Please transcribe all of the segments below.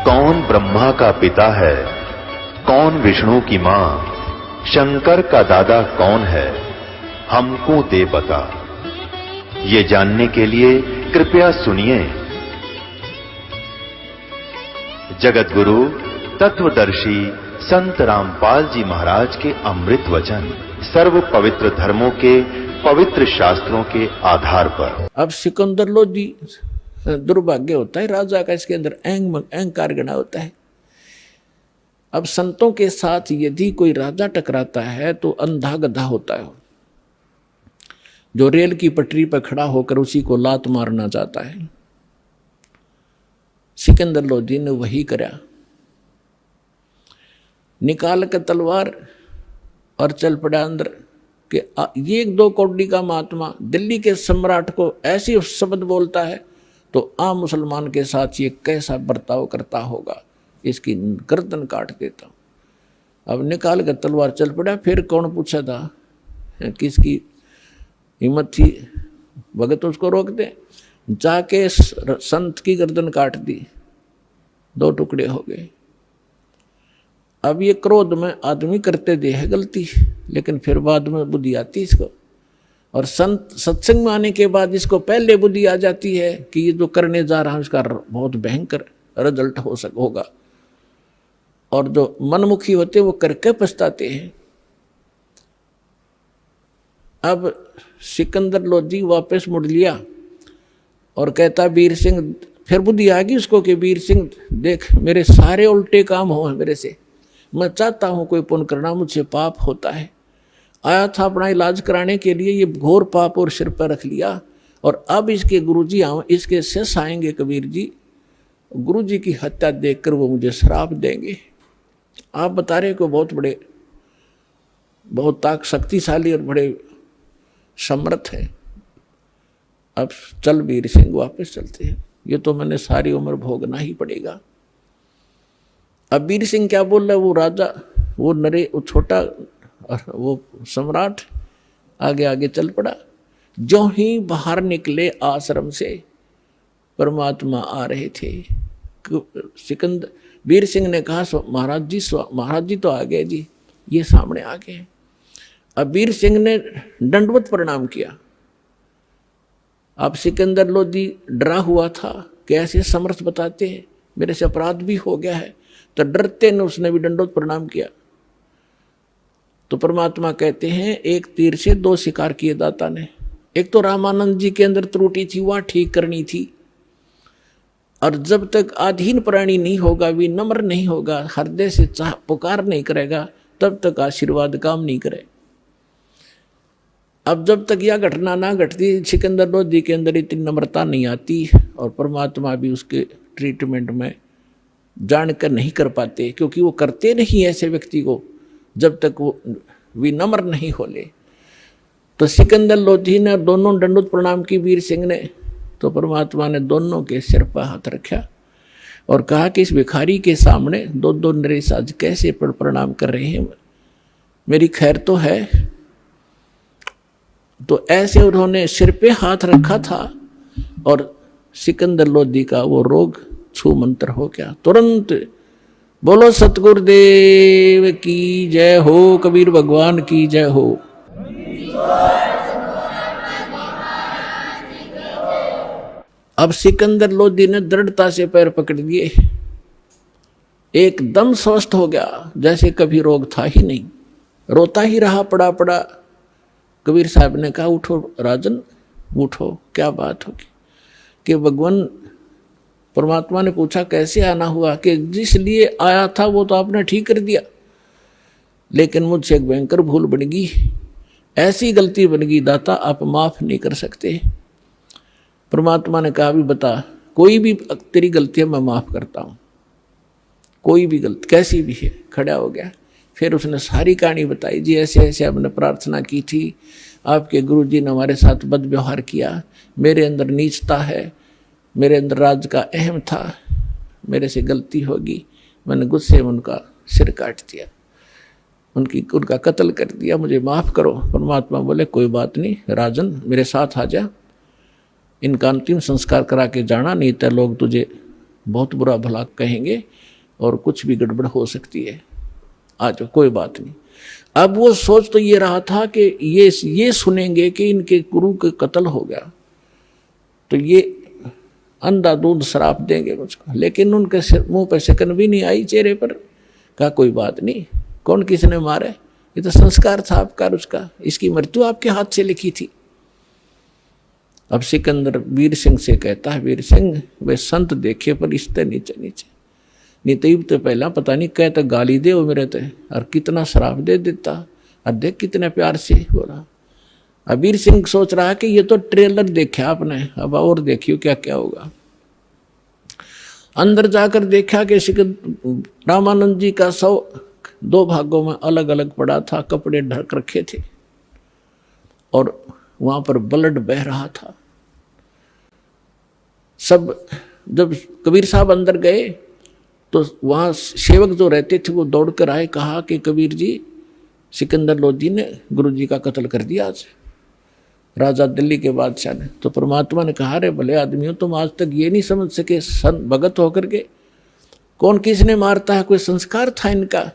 कौन ब्रह्मा का पिता है, कौन विष्णु की मां, शंकर का दादा कौन है, हमको दे बता। ये जानने के लिए कृपया सुनिए। जगत गुरु तत्वदर्शी संत रामपाल जी महाराज के अमृत वचन सर्व पवित्र धर्मों के पवित्र शास्त्रों के आधार पर। अब सिकंदर लोधी दुर्भाग्य होता है राजा का, इसके अंदर अहंकार गणा होता है। अब संतों के साथ यदि कोई राजा टकराता है तो अंधा गधा होता है, जो रेल की पटरी पर खड़ा होकर उसी को लात मारना चाहता है। सिकंदर लोधी ने वही करा, निकाल कर तलवार और चल पड़ा अंदर कि ये 2 कौड़ी का महात्मा दिल्ली के सम्राट को ऐसी शब्द बोलता है तो आम मुसलमान के साथ ये कैसा बर्ताव करता होगा, इसकी गर्दन काट देता हूं। अब निकाल कर तलवार चल पड़ा। फिर कौन पूछा था, किसकी हिम्मत थी भगत उसको रोक दे, जाके संत की गर्दन काट दी, 2 टुकड़े हो गए। अब ये क्रोध में आदमी करते दे है गलती, लेकिन फिर बाद में बुद्धि आती इसको, और संत सत्संग में आने के बाद इसको पहले बुद्धि आ जाती है कि ये जो करने जा रहा है उसका बहुत भयंकर रिजल्ट होगा। और जो मनमुखी होते वो करके पछताते हैं। अब सिकंदर लोधी वापस मुड़ लिया और कहता वीर सिंह, फिर बुद्धि आ गई उसको कि वीर सिंह देख मेरे सारे उल्टे काम हो मेरे से, मैं चाहता हूं कोई पुण्य करना, मुझसे पाप होता है। आया था अपना इलाज कराने के लिए, ये घोर पाप और सिर पर रख लिया, और अब इसके गुरुजी इसके शिष्य आएंगे कबीर जी, गुरुजी की हत्या देखकर वो मुझे श्राप देंगे। आप बता रहे को बहुत शक्तिशाली और बड़े समर्थ है। अब चल वीर सिंह वापस चलते हैं, ये तो मैंने सारी उम्र भोगना ही पड़ेगा। अब वीर सिंह क्या बोल रहा है, वो राजा, वो छोटा और वो सम्राट आगे आगे चल पड़ा। जो ही बाहर निकले आश्रम से परमात्मा आ रहे थे। सिकंदर वीर सिंह ने कहा महाराज जी तो आ गए जी, ये सामने आ गए। अब वीर सिंह ने दंडवत प्रणाम किया। अब सिकंदर लोधी डरा हुआ था कि ऐसे समर्थ बताते हैं, मेरे से अपराध भी हो गया है, तो डरते ने उसने भी दंडवत प्रणाम किया। तो परमात्मा कहते हैं एक तीर से 2 शिकार किए दाता ने। एक तो रामानंद जी के अंदर त्रुटि थी, वह ठीक करनी थी, और जब तक अधीन प्राणी नहीं होगा, विनम्र नहीं होगा, हृदय से पुकार नहीं करेगा, तब तक आशीर्वाद काम नहीं करे। अब जब तक यह घटना ना घटती, सिकंदर लोधी के अंदर इतनी नम्रता नहीं आती, और परमात्मा भी उसके ट्रीटमेंट में जानकर नहीं कर पाते, क्योंकि वो करते नहीं ऐसे व्यक्ति को जब तक वो विनम्र नहीं हो ले। तो सिकंदर लोधी ने दोनों दंडवत प्रणाम की वीर सिंह ने, तो परमात्मा ने दोनों के सिर पर हाथ रखा और कहा कि इस भिखारी के सामने 2 नरेश आज कैसे प्रणाम कर रहे हैं, मेरी खैर तो है। तो ऐसे उन्होंने सिर पे हाथ रखा था और सिकंदर लोधी का वो रोग छू मंत्र हो गया तुरंत। बोलो सतगुरुदेव की जय हो, कबीर भगवान की जय हो। अब सिकंदर लोधी ने दृढ़ता से पैर पकड़ लिए, एकदम स्वस्थ हो गया, जैसे कभी रोग था ही नहीं। रोता ही रहा, पड़ा। कबीर साहब ने कहा उठो राजन, उठो, क्या बात होगी। कि भगवान परमात्मा ने पूछा कैसे आना हुआ, कि जिस लिए आया था वो तो आपने ठीक कर दिया, लेकिन मुझसे एक भयंकर भूल बन गई, ऐसी गलती बन गई दाता आप माफ नहीं कर सकते। परमात्मा ने कहा भी बता, कोई भी तेरी गलती है मैं माफ करता हूँ, कोई भी गलती कैसी भी है। खड़ा हो गया, फिर उसने सारी कहानी बताई, जी ऐसे ऐसे हमने प्रार्थना की थी, आपके गुरुजी ने हमारे साथ बदव्यवहार किया, मेरे अंदर नीचता है, मेरे अंदर राज का अहम था, मेरे से गलती होगी, मैंने गुस्से में उनका सिर काट दिया, उनका कत्ल कर दिया, मुझे माफ़ करो। परमात्मा बोले कोई बात नहीं राजन, मेरे साथ आ जा, इनका अंतिम संस्कार करा के जाना, नहीं तो लोग तुझे बहुत बुरा भला कहेंगे और कुछ भी गड़बड़ हो सकती है। आज कोई बात नहीं। अब वो सोच तो ये रहा था कि ये सुनेंगे कि इनके गुरु के कत्ल हो गया तो ये अंधाधुंध श्राप देंगे मुझको, लेकिन उनके मुंह पर शकन भी नहीं आई, चेहरे पर। कहा कोई बात नहीं, कौन किसने मारे, ये तो संस्कार था आपका उसका, इसकी मृत्यु आपके हाथ से लिखी थी। अब सिकंदर वीर सिंह से कहता है, वीर सिंह वे संत देखे पर इससे नीचे नीचे नहीं तो पहला पता नहीं कह तो गाली दे वो मेरे ते और कितना शराब दे देता, और देख कितने प्यार से बोला। अब वीर सिंह सोच रहा है कि ये तो ट्रेलर देखा आपने, अब और देखियो क्या क्या होगा। अंदर जाकर देखा कि रामानंद जी का शव 2 भागों में अलग अलग पड़ा था, कपड़े ढक रखे थे और वहां पर ब्लड बह रहा था। सब जब कबीर साहब अंदर गए तो वहाँ सेवक जो रहते थे वो दौड़ कर आए, कहा कि कबीर जी सिकंदर लोधी ने गुरु जी का कत्ल कर दिया आज, राजा दिल्ली के बादशाह ने। तो परमात्मा ने कहा, रे भले आदमियों तुम आज तक ये नहीं समझ सके भगत होकर के कौन किसने मारता है, कोई संस्कार था इनका।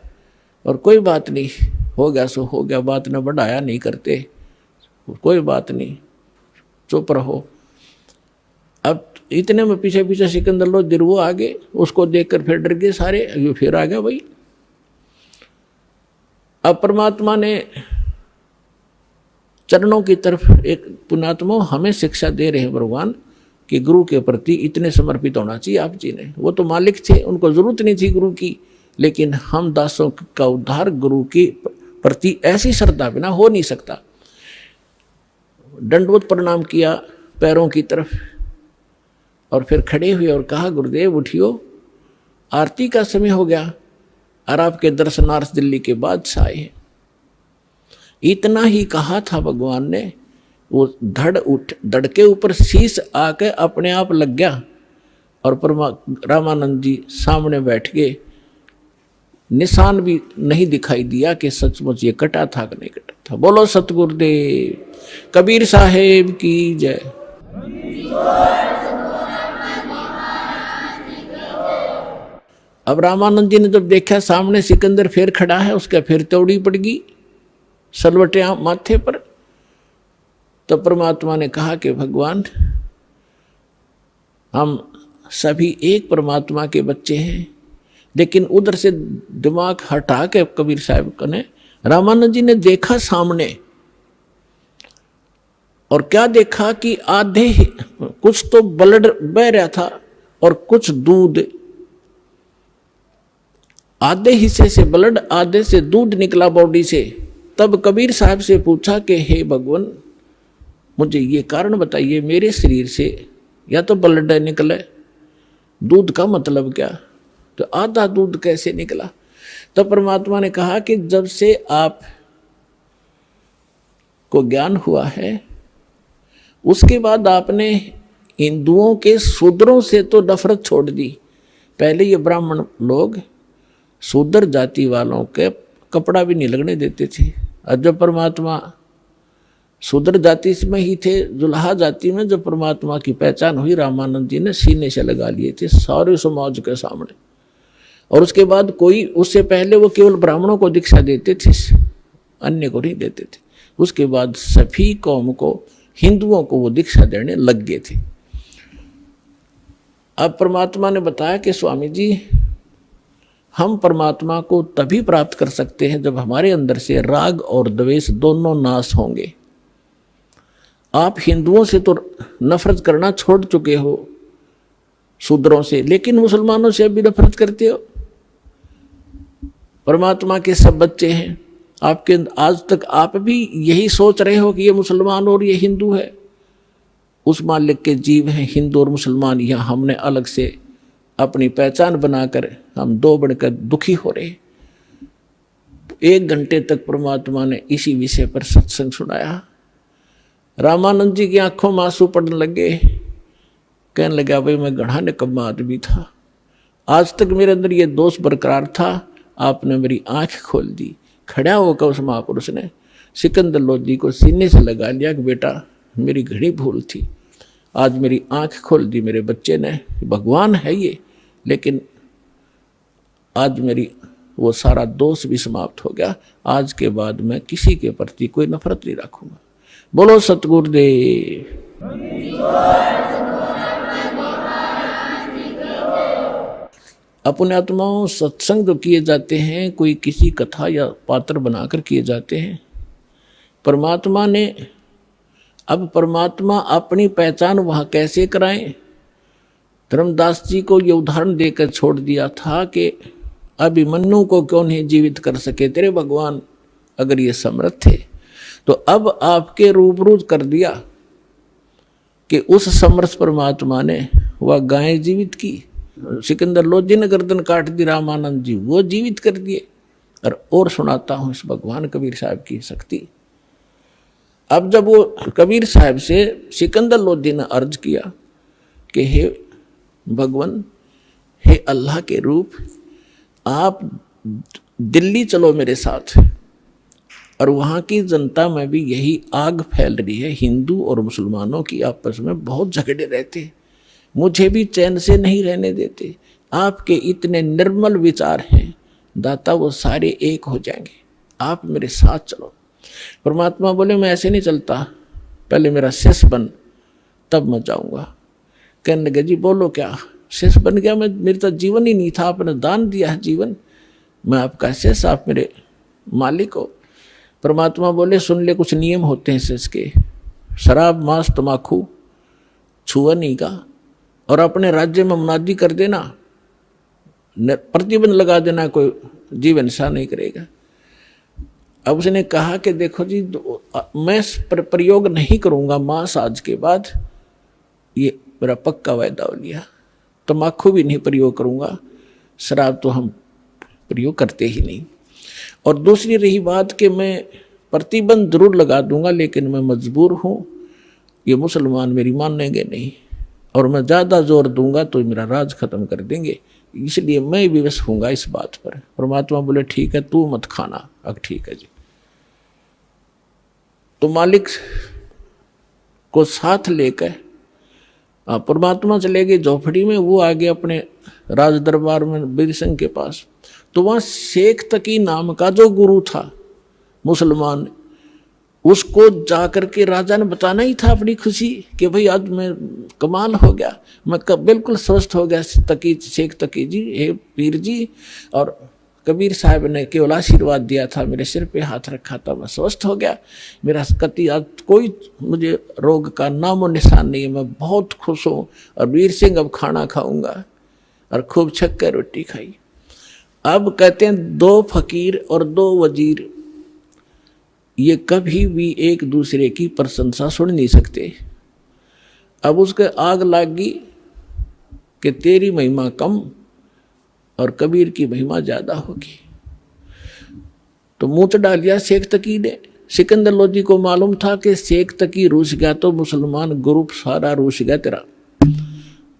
और कोई बात नहीं, हो गया सो हो गया, बात न बढ़ाया नहीं करते, कोई बात नहीं, चुप रहो। अब इतने में पीछे पीछे सिकंदर लोधी वो आगे, उसको देखकर फिर डर गए सारे, ये फिर आ गया भाई। अब परमात्मा ने चरणों की तरफ एक पुण्यात्मा हमें शिक्षा दे रहे हैं भगवान कि गुरु के प्रति इतने समर्पित होना चाहिए आप जी ने। वो तो मालिक थे, उनको जरूरत नहीं थी गुरु की, लेकिन हम दासों का उद्धार गुरु के प्रति ऐसी श्रद्धा बिना हो नहीं सकता। दंडवत प्रणाम किया पैरों की तरफ और फिर खड़े हुए और कहा, गुरुदेव उठियो, आरती का समय हो गया और आपके दर्शनार्थ दिल्ली के बादशाह आए हैं। इतना ही कहा था भगवान ने, वो धड़ के ऊपर शीश आके अपने आप लग गया और रामानंद जी सामने बैठ गए। निशान भी नहीं दिखाई दिया कि सचमुच ये कटा था कि नहीं कटा था। बोलो सतगुरुदेव कबीर साहेब की जय। अब रामानंद जी ने जब देखा सामने सिकंदर फिर खड़ा है, उसका फिर तौड़ी पड़ गई सलवटे माथे पर। तो परमात्मा ने कहा कि भगवान हम सभी एक परमात्मा के बच्चे हैं, लेकिन उधर से दिमाग हटा के कबीर साहब ने रामानंद जी ने देखा सामने, और क्या देखा कि आधे कुछ तो ब्लड बह रहा था और कुछ दूध, आधे हिस्से से ब्लड आधे से दूध निकला बॉडी से। तब कबीर साहब से पूछा कि हे भगवान मुझे ये कारण बताइए, मेरे शरीर से या तो ब्लड निकले, दूध का मतलब क्या, तो आधा दूध कैसे निकला। तो परमात्मा ने कहा कि जब से आप को ज्ञान हुआ है उसके बाद आपने हिंदुओं के शूद्रों से तो नफरत छोड़ दी। पहले ये ब्राह्मण लोग शूद्र जाति वालों के कपड़ा भी नहीं लगने देते थे, और जब परमात्मा शूद्र जाति में ही थे, जुल्हा जाति में जब परमात्मा की पहचान हुई, रामानंद जी ने सीने से लगा लिए थे सारे समाज के सामने। और उसके बाद कोई, उससे पहले वो केवल ब्राह्मणों को दीक्षा देते थे, अन्य को नहीं देते थे। उसके बाद सभी कौम को, हिंदुओं को वो दीक्षा देने लग गए थे। अब परमात्मा ने बताया कि स्वामी जी हम परमात्मा को तभी प्राप्त कर सकते हैं जब हमारे अंदर से राग और द्वेष दोनों नाश होंगे। आप हिंदुओं से तो नफरत करना छोड़ चुके हो, शूद्रों से, लेकिन मुसलमानों से अभी नफरत करते हो। परमात्मा के सब बच्चे हैं आपके, आज तक आप भी यही सोच रहे हो कि ये मुसलमान और ये हिंदू है। उस मालिक के जीव हैं हिंदू और मुसलमान, यहाँ हमने अलग से अपनी पहचान बनाकर हम दो बढ़कर दुखी हो रहे। 1 घंटे तक परमात्मा ने इसी विषय पर सत्संग सुनाया। रामानंद जी की आंखों में आंसू पड़ने लगे, कहने लगा भाई मैं घना निकम्मा आदमी था, आज तक मेरे अंदर ये दोष बरकरार था, आपने मेरी आंख खोल दी। खड़ा होकर उस महापुरुष ने सिकंदर लोधी को सीने से लगा लिया कि बेटा मेरी घड़ी भूल थी, आज मेरी आंख खोल दी मेरे बच्चे ने, भगवान है ये, लेकिन आज मेरी वो सारा दोष भी समाप्त हो गया। आज के बाद मैं किसी के प्रति कोई नफरत नहीं रखूंगा। बोलो सतगुरुदेव। अपने आत्माओं सत्संग जो किए जाते हैं, कोई किसी कथा या पात्र बनाकर किए जाते हैं। परमात्मा ने, अब परमात्मा अपनी पहचान वहां कैसे कराएं? धर्मदास जी को ये उदाहरण देकर छोड़ दिया था कि अभिमन्यु को क्यों नहीं जीवित कर सके तेरे भगवान, अगर ये समर्थ थे तो अब आपके रूबरू कर दिया कि उस समर्थ परमात्मा ने वह गाय जीवित की। सिकंदर लोधी ने गर्दन काट दी, रामानंद जी वो जीवित कर दिए। और सुनाता हूं इस भगवान कबीर साहब की शक्ति। अब जब वो कबीर साहब से सिकंदर लोधी ने अर्ज किया कि हे भगवान, हे अल्लाह के रूप, आप दिल्ली चलो मेरे साथ, और वहाँ की जनता में भी यही आग फैल रही है। हिंदू और मुसलमानों की आपस में बहुत झगड़े रहते, मुझे भी चैन से नहीं रहने देते। आपके इतने निर्मल विचार हैं दाता, वो सारे एक हो जाएंगे, आप मेरे साथ चलो। परमात्मा बोले मैं ऐसे नहीं चलता, पहले मेरा शिष्य बन, तब मैं जाऊंगा। कहने लगे जी बोलो क्या? शिष्य बन गया मैं? मेरे तो जीवन ही नहीं था, आपने दान दिया है जीवन, मैं आपका शिष्य, आप मेरे मालिक हो। परमात्मा बोले सुन ले, कुछ नियम होते हैं शिष्य के। शराब मांस तमाकू छुआ नहीं का, और अपने राज्य में मुनादी कर देना, प्रतिबंध लगा देना, कोई जीवन सा नहीं करेगा। अब उसने कहा कि देखो जी मैं प्रयोग नहीं करूंगा मांस आज के बाद, ये मेरा पक्का वायदा हो लिया। तम्बाकू भी नहीं प्रयोग करूंगा, शराब तो हम प्रयोग करते ही नहीं। और दूसरी रही बात कि मैं प्रतिबंध जरूर लगा दूंगा, लेकिन मैं मजबूर हूँ, ये मुसलमान मेरी मानेंगे नहीं, और मैं ज़्यादा जोर दूंगा तो मेरा राज खत्म कर देंगे, इसलिए मैं विवश हूँगा इस बात पर। परमात्मा बोले ठीक है, तू मत खाना। अब ठीक है जी। तो मालिक को साथ लेकर परमात्मा चले गए झोपड़ी में, वो आगे अपने राज दरबार में वीर सिंह के पास। तो वहाँ शेख तकी नाम का जो गुरु था मुसलमान, उसको जाकर के राजा ने बताना ही था अपनी खुशी कि भाई आज मैं कमाल हो गया, मैं बिल्कुल स्वस्थ हो गया तकी, शेख तकी जी, हे पीर जी। और कबीर साहब ने केवल आशीर्वाद दिया था, मेरे सिर पे हाथ रखा था, मैं स्वस्थ हो गया, मेरा कति आज कोई मुझे रोग का नामो निशान नहीं है, मैं बहुत खुश हूँ। और वीर सिंह अब खाना खाऊंगा, और खूब छक्कर रोटी खाई। अब कहते हैं दो फकीर और दो वजीर ये कभी भी एक दूसरे की प्रशंसा सुन नहीं सकते। अब उसके आग लगी कि तेरी महिमा कम और कबीर की महिमा ज्यादा होगी। तो मुंह तो डाल दिया शेख तकी ने। सिकंदर लोधी को मालूम था कि शेख तकी रूस गया तो मुसलमान ग्रुप सारा रूस गया तेरा,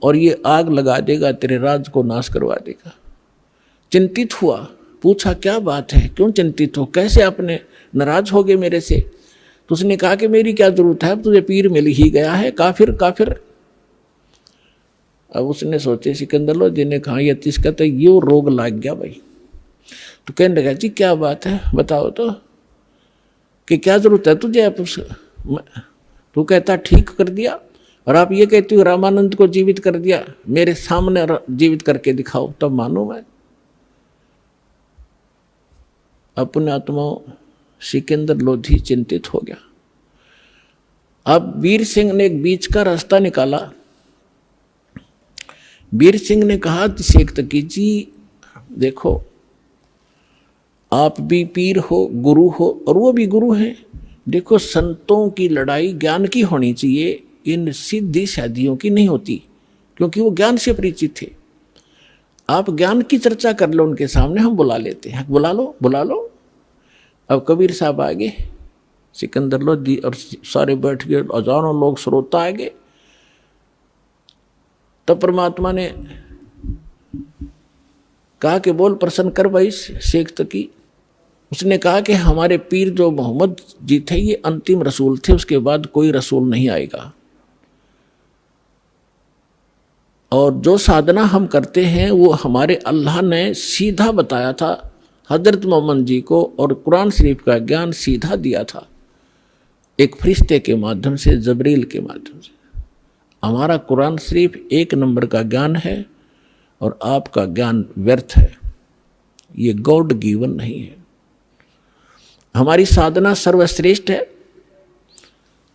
और ये आग लगा देगा, तेरे राज को नाश करवा देगा। चिंतित हुआ, पूछा क्या बात है, क्यों चिंतित हो, कैसे आपने नाराज हो गए मेरे से? तो उसने कहा कि मेरी क्या जरूरत है, अब तुझे पीर मिल ही गया है, काफिर काफिर। अब उसने सोचे सिकंदर लोधी ने कहा ये तिसका तो ये रोग लग गया भाई। तो कहने लगा जी क्या बात है बताओ तो, कि क्या जरूरत है तुझे? तो कहता ठीक कर दिया, और आप ये कहते हो रामानंद को जीवित कर दिया, मेरे सामने जीवित करके दिखाओ तब मानो मैं। अपने आत्माओं सिकंदर लोधी चिंतित हो गया। अब वीर सिंह ने एक बीच का रास्ता निकाला। वीर सिंह ने कहा शेख तकी जी देखो, आप भी पीर हो, गुरु हो, और वो भी गुरु हैं। देखो संतों की लड़ाई ज्ञान की होनी चाहिए, इन सिद्धि शादियों की नहीं होती, क्योंकि वो ज्ञान से परिचित थे। आप ज्ञान की चर्चा कर लो उनके सामने, हम बुला लेते हैं, बुला लो बुला लो। अब कबीर साहब आ गए, सिकंदर लोधी और सारे बैठ गए, हजारों लोग श्रोता आ गए। तब परमात्मा ने कहा कि बोल प्रसन्न कर भाई शेख तकी। उसने कहा कि हमारे पीर जो मोहम्मद जी थे ये अंतिम रसूल थे, उसके बाद कोई रसूल नहीं आएगा। और जो साधना हम करते हैं वो हमारे अल्लाह ने सीधा बताया था हजरत मोहम्मद जी को, और कुरान शरीफ का ज्ञान सीधा दिया था एक फरिश्ते के माध्यम से, जबरील के माध्यम से। हमारा कुरान शरीफ 1 नंबर का ज्ञान है और आपका ज्ञान व्यर्थ है, ये गॉड गिवन नहीं है। हमारी साधना सर्वश्रेष्ठ है।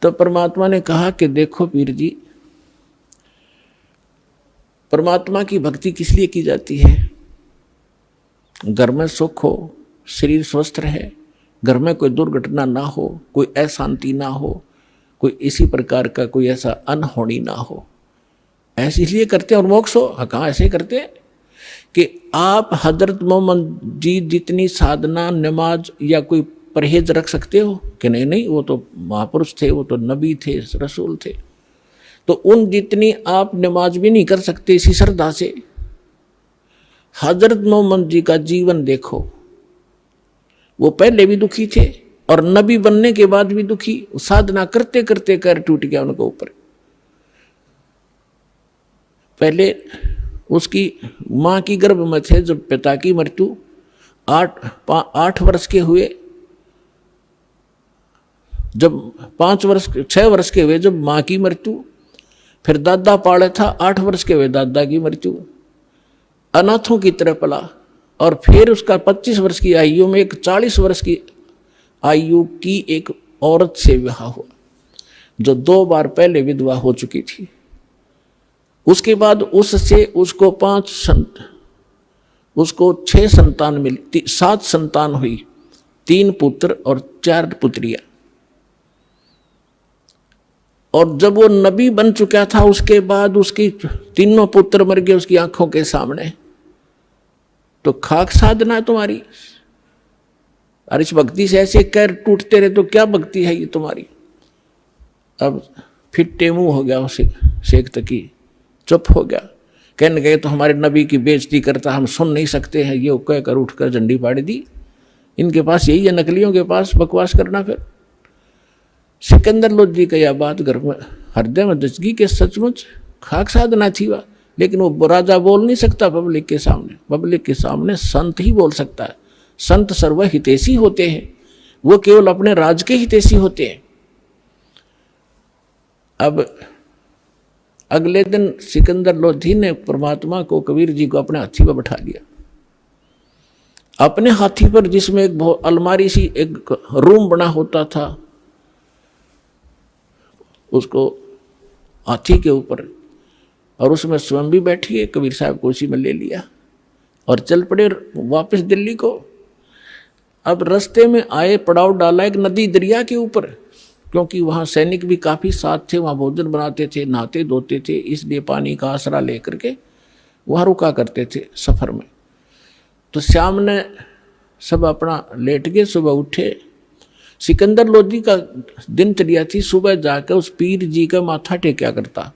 तो परमात्मा ने कहा कि देखो पीर जी, परमात्मा की भक्ति किस लिए की जाती है? घर में सुख हो, शरीर स्वस्थ रहे, घर में कोई दुर्घटना ना हो, कोई अशांति ना हो, कोई इसी प्रकार का कोई ऐसा अनहोनी ना हो, ऐसे इसलिए करते हैं। और मोक्ष हो, कहाँ ऐसे करते हैं कि आप हजरत मोहम्मद जी जितनी साधना, नमाज या कोई परहेज रख सकते हो कि नहीं? नहीं, वो तो महापुरुष थे, वो तो नबी थे, रसूल थे। तो उन जितनी आप नमाज भी नहीं कर सकते इसी श्रद्धा से। हजरत मोहम्मद जी का जीवन देखो, वो पहले भी दुखी थे और नबी बनने के बाद भी दुखी, साधना करते करते कर टूट गया उनके ऊपर। पहले उसकी माँ की गर्भ में थे जब पिता की मृत्यु, 8 वर्ष के हुए, जब 6 वर्ष के हुए जब माँ की मृत्यु, फिर दादा पाले था, 8 वर्ष के हुए दादा की मृत्यु, अनाथों की तरह पला। और फिर उसका 25 वर्ष की आयु में एक 40 वर्ष की आयु की एक औरत से विवाह हुआ, जो 2 बार पहले विधवा हो चुकी थी। उसके बाद उससे उसको 6 संतान मिली, 7 संतान हुई, 3 पुत्र और 4 पुत्रियां। और जब वो नबी बन चुका था उसके बाद उसकी 3 पुत्र मर गए उसकी आंखों के सामने। तो खाक साधना है तुम्हारी, और इस भक्ति से ऐसे कैर टूटते रहे तो क्या भक्ति है ये तुम्हारी? अब फिट्टे मुंह हो गया उसे शेख तकी, चुप हो गया। कहने गए तो हमारे नबी की बेइज्जती करता, हम सुन नहीं सकते हैं, ये कहकर उठकर झंडी फाड़ दी। इनके पास यही है, नकलियों के पास बकवास करना। फिर सिकंदर लोधी का यह बात घर में हृदय में दचगी के सचमुच खाक साधना थी वह, लेकिन वो राजा बोल नहीं सकता पब्लिक के सामने। पब्लिक के सामने संत ही बोल सकता है। संत सर्व हितैषी होते हैं, वो केवल अपने राज के हितैषी होते हैं। अब अगले दिन सिकंदर लोधी ने परमात्मा को, कबीर जी को अपने हाथी पर बैठा लिया। अपने हाथी पर, जिसमें एक अलमारी सी एक रूम बना होता था, उसको हाथी के ऊपर, और उसमें स्वयं भी बैठी है, कबीर साहब को उसी में ले लिया और चल पड़े वापस दिल्ली को। अब रास्ते में आए, पड़ाव डाला एक नदी दरिया के ऊपर, क्योंकि वहाँ सैनिक भी काफ़ी साथ थे, वहाँ भोजन बनाते थे, नहाते धोते थे, इसलिए पानी का आसरा लेकर के वहाँ रुका करते थे सफ़र में। तो शाम ने सब अपना लेट गए, सुबह उठे। सिकंदर लोधी का दिनचर्या थी सुबह जाकर उस पीर जी का माथा टेक्या करता,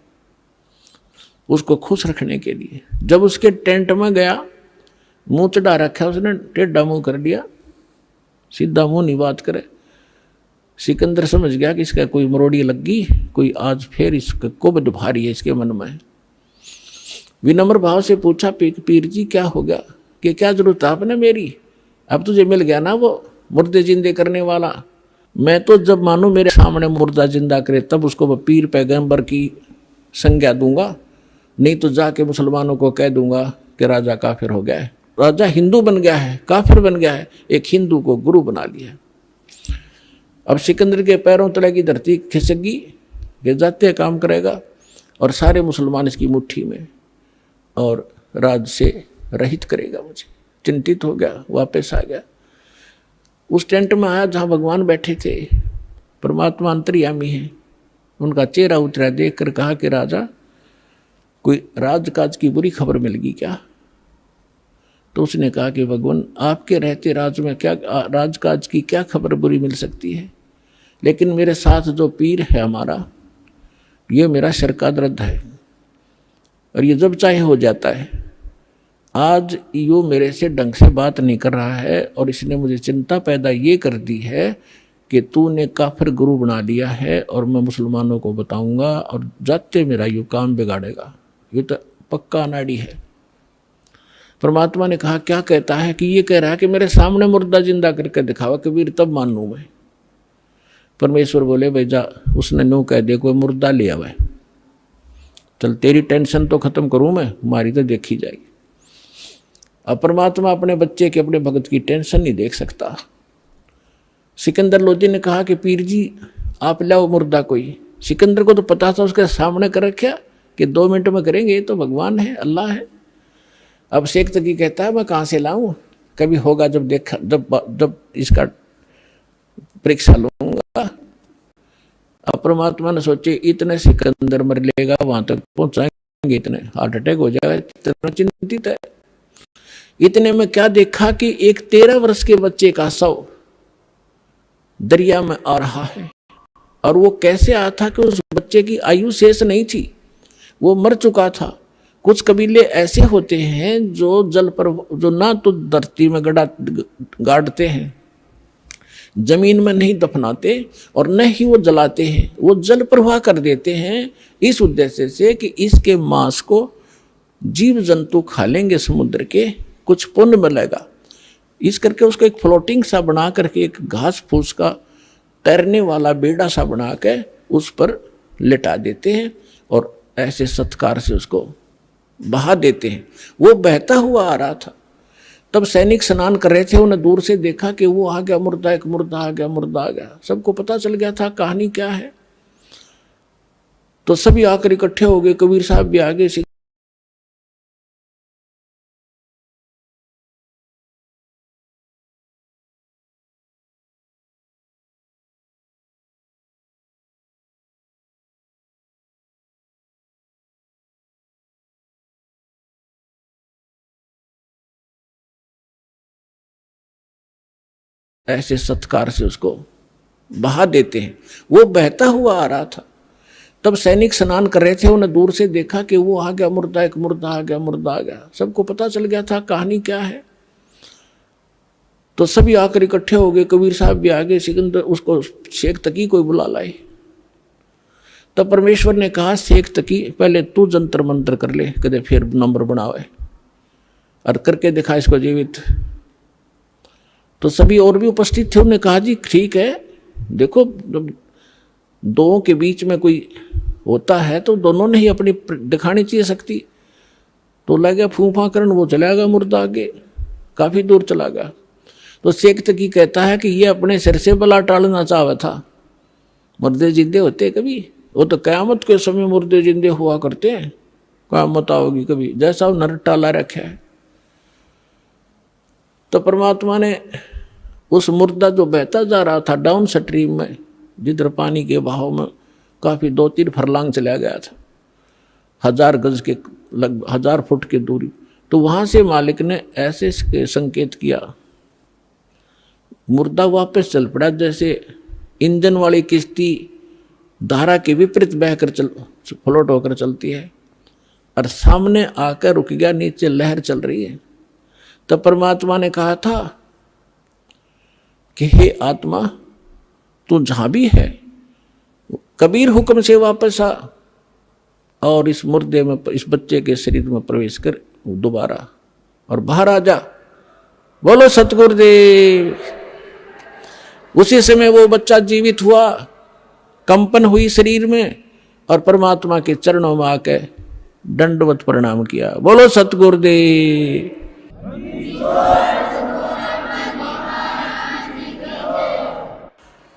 उसको खुश रखने के लिए। जब उसके टेंट में गया, मुंह चढ़ा रखा उसने, टेढ़ा मुंह कर लिया, सीधा मुंह नहीं बात करे। सिकंदर समझ गया कि इसका कोई मरोड़ी लग गई, कोई आज फिर इसका कुबद भारी है इसके मन में। विनम्र भाव से पूछा, पीर जी क्या हो गया, कि क्या जरूरत है आपने मेरी? अब तुझे मिल गया ना वो मुर्दे जिंदे करने वाला। मैं तो जब मानो मेरे सामने मुर्दा जिंदा करे तब उसको पीर पैगंबर की संज्ञा दूंगा, नहीं तो जाके मुसलमानों को कह दूंगा कि राजा काफिर हो गया है, राजा हिंदू बन गया है, काफिर बन गया है, एक हिंदू को गुरु बना लिया। अब सिकंदर के पैरों तले की धरती खिसकी, ये जाते काम करेगा और सारे मुसलमान इसकी मुट्ठी में, और राज से रहित करेगा मुझे। चिंतित हो गया, वापस आ गया। उस टेंट में आया जहाँ भगवान बैठे थे, परमात्मा अंतर्यामी है, उनका चेहरा उतरा, देख कर कहा कि राजा कोई राजकाज की बुरी खबर मिल गई क्या? तो उसने कहा कि भगवान आपके रहते राज में क्या राजकाज की क्या खबर बुरी मिल सकती है, लेकिन मेरे साथ जो पीर है हमारा, ये मेरा शरकादरद है और ये जब चाहे हो जाता है। आज यो मेरे से ढंग से बात नहीं कर रहा है और इसने मुझे चिंता पैदा ये कर दी है कि तूने काफिर गुरु बना लिया है और मैं मुसलमानों को बताऊंगा और जाते मेरा यो काम बिगाड़ेगा। ये तो पक्का अनाड़ी है। परमात्मा ने कहा क्या कहता है? कि ये कह रहा है कि मेरे सामने मुर्दा जिंदा करके दिखावा कबीर, तब मानूं मैं। परमेश्वर बोले भाई जा, उसने नो कह दिया कोई मुर्दा ले आवे, चल तेरी टेंशन तो खत्म करूं मैं, हमारी तो देखी जाएगी। अब परमात्मा अपने बच्चे के, अपने भगत की टेंशन नहीं देख सकता। सिकंदर लोधी ने कहा कि पीर जी आप लाओ मुर्दा कोई। सिकंदर को तो पता था उसके सामने कर रखा कि 2 मिनट में करेंगे, ये तो भगवान है, अल्लाह है। अब शेख तकी कहता है मैं कहाँ से लाऊं, कभी होगा जब देखा, जब इसका परीक्षा लूंगा। अब परमात्मा ने सोचे इतने सिकंदर मर लेगा, वहां तक पहुंचाएंगे, इतने हार्ट अटैक हो जाएगा, इतना चिंतित है। इतने में क्या देखा कि एक 13 वर्ष के बच्चे का शव दरिया में आ रहा है। और वो कैसे आया था कि उस बच्चे की आयु शेष नहीं थी, वो मर चुका था। कुछ कबीले ऐसे होते हैं जो जल पर, जो ना तो धरती में गाड़ते हैं, जमीन में नहीं दफनाते और न ही वो जलाते हैं, वो जल प्रवाह कर देते हैं इस उद्देश्य से कि इसके मांस को जीव जंतु खा लेंगे समुद्र के, कुछ पुण्य मिलेगा। इस करके उसको एक फ्लोटिंग सा बना करके, एक घास फूस का तैरने वाला बेड़ा सा बना के उस पर लिटा देते हैं और ऐसे सत्कार से उसको बहा देते हैं। वो बहता हुआ आ रहा था, तब सैनिक स्नान कर रहे थे, उन्हें दूर से देखा कि वो आ गया मुर्दा, एक मुर्दा आ गया, मुर्दा आ गया। सबको पता चल गया था कहानी क्या है। तो सभी आकर इकट्ठे हो गए, कबीर साहब भी आगे। ऐसे सत्कार से उसको बहा देते हैं। वो बहता हुआ आ रहा था, तब सैनिक स्नान कर रहे थे, उन्हें दूर से देखा कि वो आ गया मुर्दा, एक मुर्दा आ गया, मुर्दा आ गया। सबको पता चल गया था कहानी क्या है। तो सभी आकर इकट्ठे हो गए, कबीर साहब भी आगे, सिकंदर उसको शेख तकी कोई बुला लाए। तब परमेश्वर ने कहा शेख तकी पहले तू जंतर मंत्र कर ले, कदे फिर नंबर बनावे और करके दिखा इसको जीवित। तो सभी और भी उपस्थित थे, उन्होंने कहा जी ठीक है, देखो दो के बीच में कोई होता है तो दोनों ने ही अपनी दिखानी चाहिए शक्ति। तो लगा फूफा करन, वो चला गया मुर्दा आगे, काफी दूर चला गया। तो शेख तकी कहता है कि ये अपने सिर से बला टालना चाहता था। मुर्दे जिंदे होते कभी, वो तो कयामत के समय मुर्दे जिंदे हुआ करते हैं, कयामत आओगी कभी, जैसा वो नर टाला रखा है। तो परमात्मा ने उस मुर्दा जो बहता जा रहा था डाउन स्ट्रीम में, जिधर पानी के बहाव में काफी 2-3 फरलांग चला गया था, 1000 गज के लगभग 1000 फुट की दूरी, तो वहां से मालिक ने ऐसे संकेत किया, मुर्दा वापस चल पड़ा। जैसे इंजन वाली किश्ती धारा के विपरीत बहकर फ्लोट होकर चलती है, और सामने आकर रुक गया, नीचे लहर चल रही है। तब परमात्मा ने कहा था कि हे आत्मा तू जहां भी है, कबीर हुक्म से वापस आ और इस मुर्दे में, इस बच्चे के शरीर में प्रवेश कर दोबारा और बाहर आ जा। बोलो सतगुरुदेव। उसी समय वो बच्चा जीवित हुआ, कंपन हुई शरीर में और परमात्मा के चरणों में आके दंडवत प्रणाम किया। बोलो सतगुरुदेव।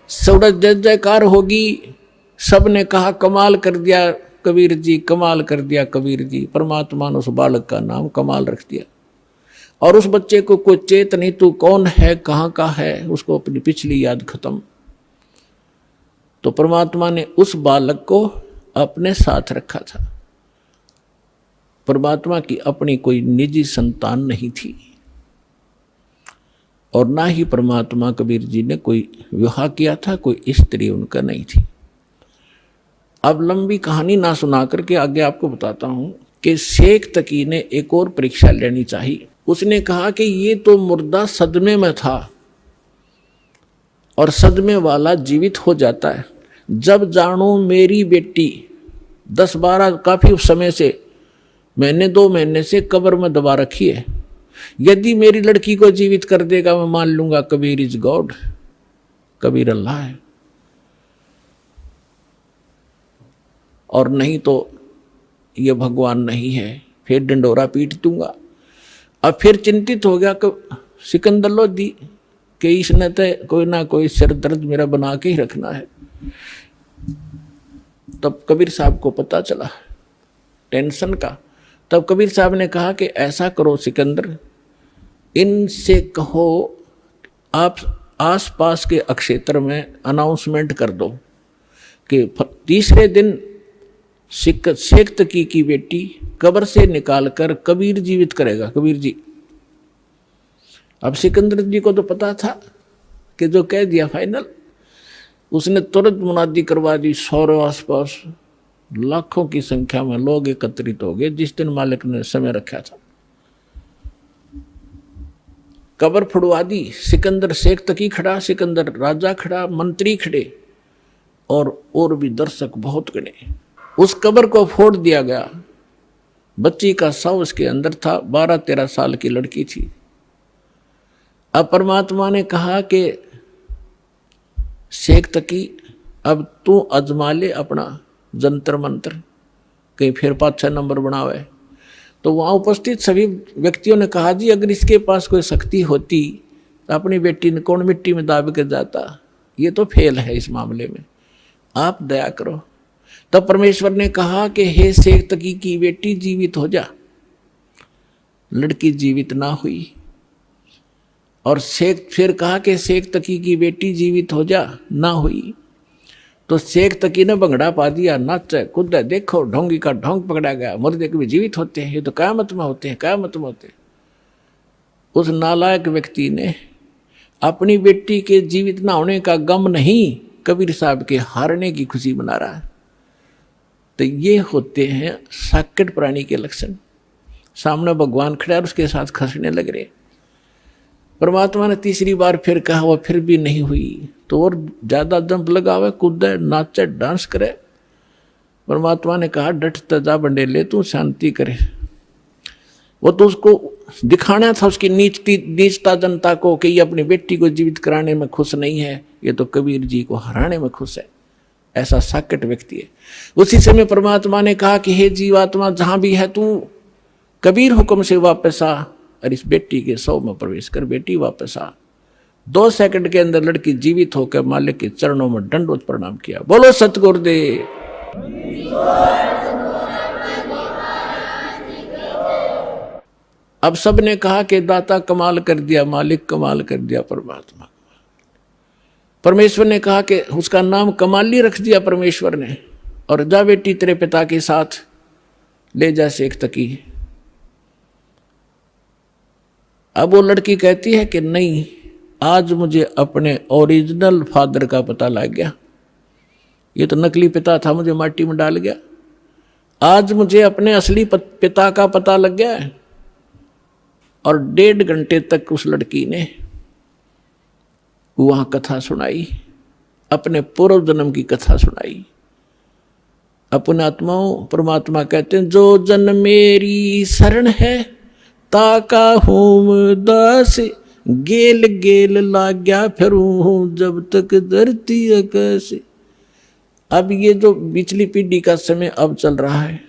सौरज जय जयकार होगी। सबने कहा कमाल कर दिया कबीर जी, कमाल कर दिया कबीर जी। परमात्मा ने उस बालक का नाम कमाल रख दिया। और उस बच्चे को कोई चेत नहीं, तू कौन है, कहाँ का है, उसको अपनी पिछली याद खत्म। तो परमात्मा ने उस बालक को अपने साथ रखा था। परमात्मा की अपनी कोई निजी संतान नहीं थी और ना ही परमात्मा कबीर जी ने कोई विवाह किया था, कोई स्त्री उनका नहीं थी। अब लंबी कहानी ना सुना करके आगे आपको बताता हूं कि शेख तकी ने एक और परीक्षा लेनी चाहिए। उसने कहा कि ये तो मुर्दा सदमे में था और सदमे वाला जीवित हो जाता है। जब जानो मेरी बेटी 10-12 काफी समय से मैंने 2 महीने से कब्र में दबा रखी है, यदि मेरी लड़की को जीवित कर देगा मैं मान लूंगा कबीर इज गॉड, कबीर अल्लाह है, और नहीं तो ये भगवान नहीं है, फिर डंडोरा पीट दूंगा। अब फिर चिंतित हो गया कि सिकंदर लोधी कि इसने तो कोई ना कोई सिर दर्द मेरा बना के ही रखना है। तब कबीर साहब को पता चला टेंशन का। तब कबीर साहब ने कहा कि ऐसा करो सिकंदर, इनसे कहो आप आसपास के अक्षेत्र में अनाउंसमेंट कर दो कि तीसरे दिन शेख तकी की बेटी कब्र से निकालकर कबीर जीवित करेगा, कबीर जी। अब सिकंदर जी को तो पता था कि जो कह दिया फाइनल, उसने तुरंत मुनादी करवा दी। सौरों आसपास लाखों की संख्या में लोग एकत्रित हो गए जिस दिन मालिक ने समय रखा था। कब्र फुड़वा दी, सिकंदर शेख तकी खड़ा, सिकंदर राजा खड़ा, मंत्री खड़े और भी दर्शक बहुत गणे। उस कब्र को फोड़ दिया गया। बच्ची का शव उसके अंदर था, 12-13 साल की लड़की थी। अब परमात्मा ने कहा कि शेख तकी अब तू अजमा ले अपना जंतर मंत्र, कहीं फिर 5-6 नंबर बनावे। तो वहाँ उपस्थित सभी व्यक्तियों ने कहा जी अगर इसके पास कोई शक्ति होती तो अपनी बेटी ने कौन मिट्टी में दाब के जाता, ये तो फेल है इस मामले में, आप दया करो। तब परमेश्वर ने कहा कि हे शेख तकी की बेटी जीवित हो जा। लड़की जीवित ना हुई। और शेख फिर कहा कि शेख तकी की बेटी जीवित हो जा, ना हुई। तो शेख तकी ने भंगड़ा पा दिया, नाच कूद, देखो ढोंगी का ढोंग पकड़ा गया, मुर्दे कभी जीवित होते हैं, ये तो क़यामत में होते हैं, क़यामत में होते हैं। उस नालायक व्यक्ति ने अपनी बेटी के जीवित ना होने का गम नहीं, कबीर साहब के हारने की खुशी मना रहा है। तो ये होते हैं साकेट प्राणी के लक्षण। सामने भगवान खड़ा और उसके साथ खसने लग रहे। परमात्मा ने तीसरी बार फिर कहा, वह फिर भी नहीं हुई। तो और ज्यादा जंप लगावे, कूदे, नाचे, डांस करे। परमात्मा ने कहा डट जा बंडेले, तू शांति करे। वो तो उसको दिखाना था उसकी नीचता जनता को कि ये अपनी बेटी को जीवित कराने में खुश नहीं है, ये तो कबीर जी को हराने में खुश है। ऐसा साकेट व्यक्ति है। उसी समय परमात्मा ने कहा कि हे जीवात्मा जहां भी है तू कबीर हुक्म से वापस आ और इस बेटी के शव में प्रवेश कर, बेटी वापस आ। 2 सेकंड के अंदर लड़की जीवित होकर मालिक के चरणों में दंडवत प्रणाम किया। बोलो सतगुरुदेव। अब सबने कहा कि दाता कमाल कर दिया, मालिक कमाल कर दिया, परमात्मा। परमेश्वर ने कहा कि उसका नाम कमाली रख दिया परमेश्वर ने, और जा बेटी तेरे पिता के साथ ले जा शेख तकी। अब वो लड़की कहती है कि नहीं, आज मुझे अपने ओरिजिनल फादर का पता लग गया, ये तो नकली पिता था, मुझे माटी में डाल गया। आज मुझे अपने असली पिता का पता लग गया है। और 1.5 घंटे तक उस लड़की ने वहां कथा सुनाई, अपने पूर्व जन्म की कथा सुनाई। अपने आत्माओं, परमात्मा कहते हैं जो जन मेरी शरण है ताका हूं दास, गेल गेल लाग्या फिरूं जब तक धरती आकाश। अब ये जो पिछली पीढ़ी का समय अब चल रहा है,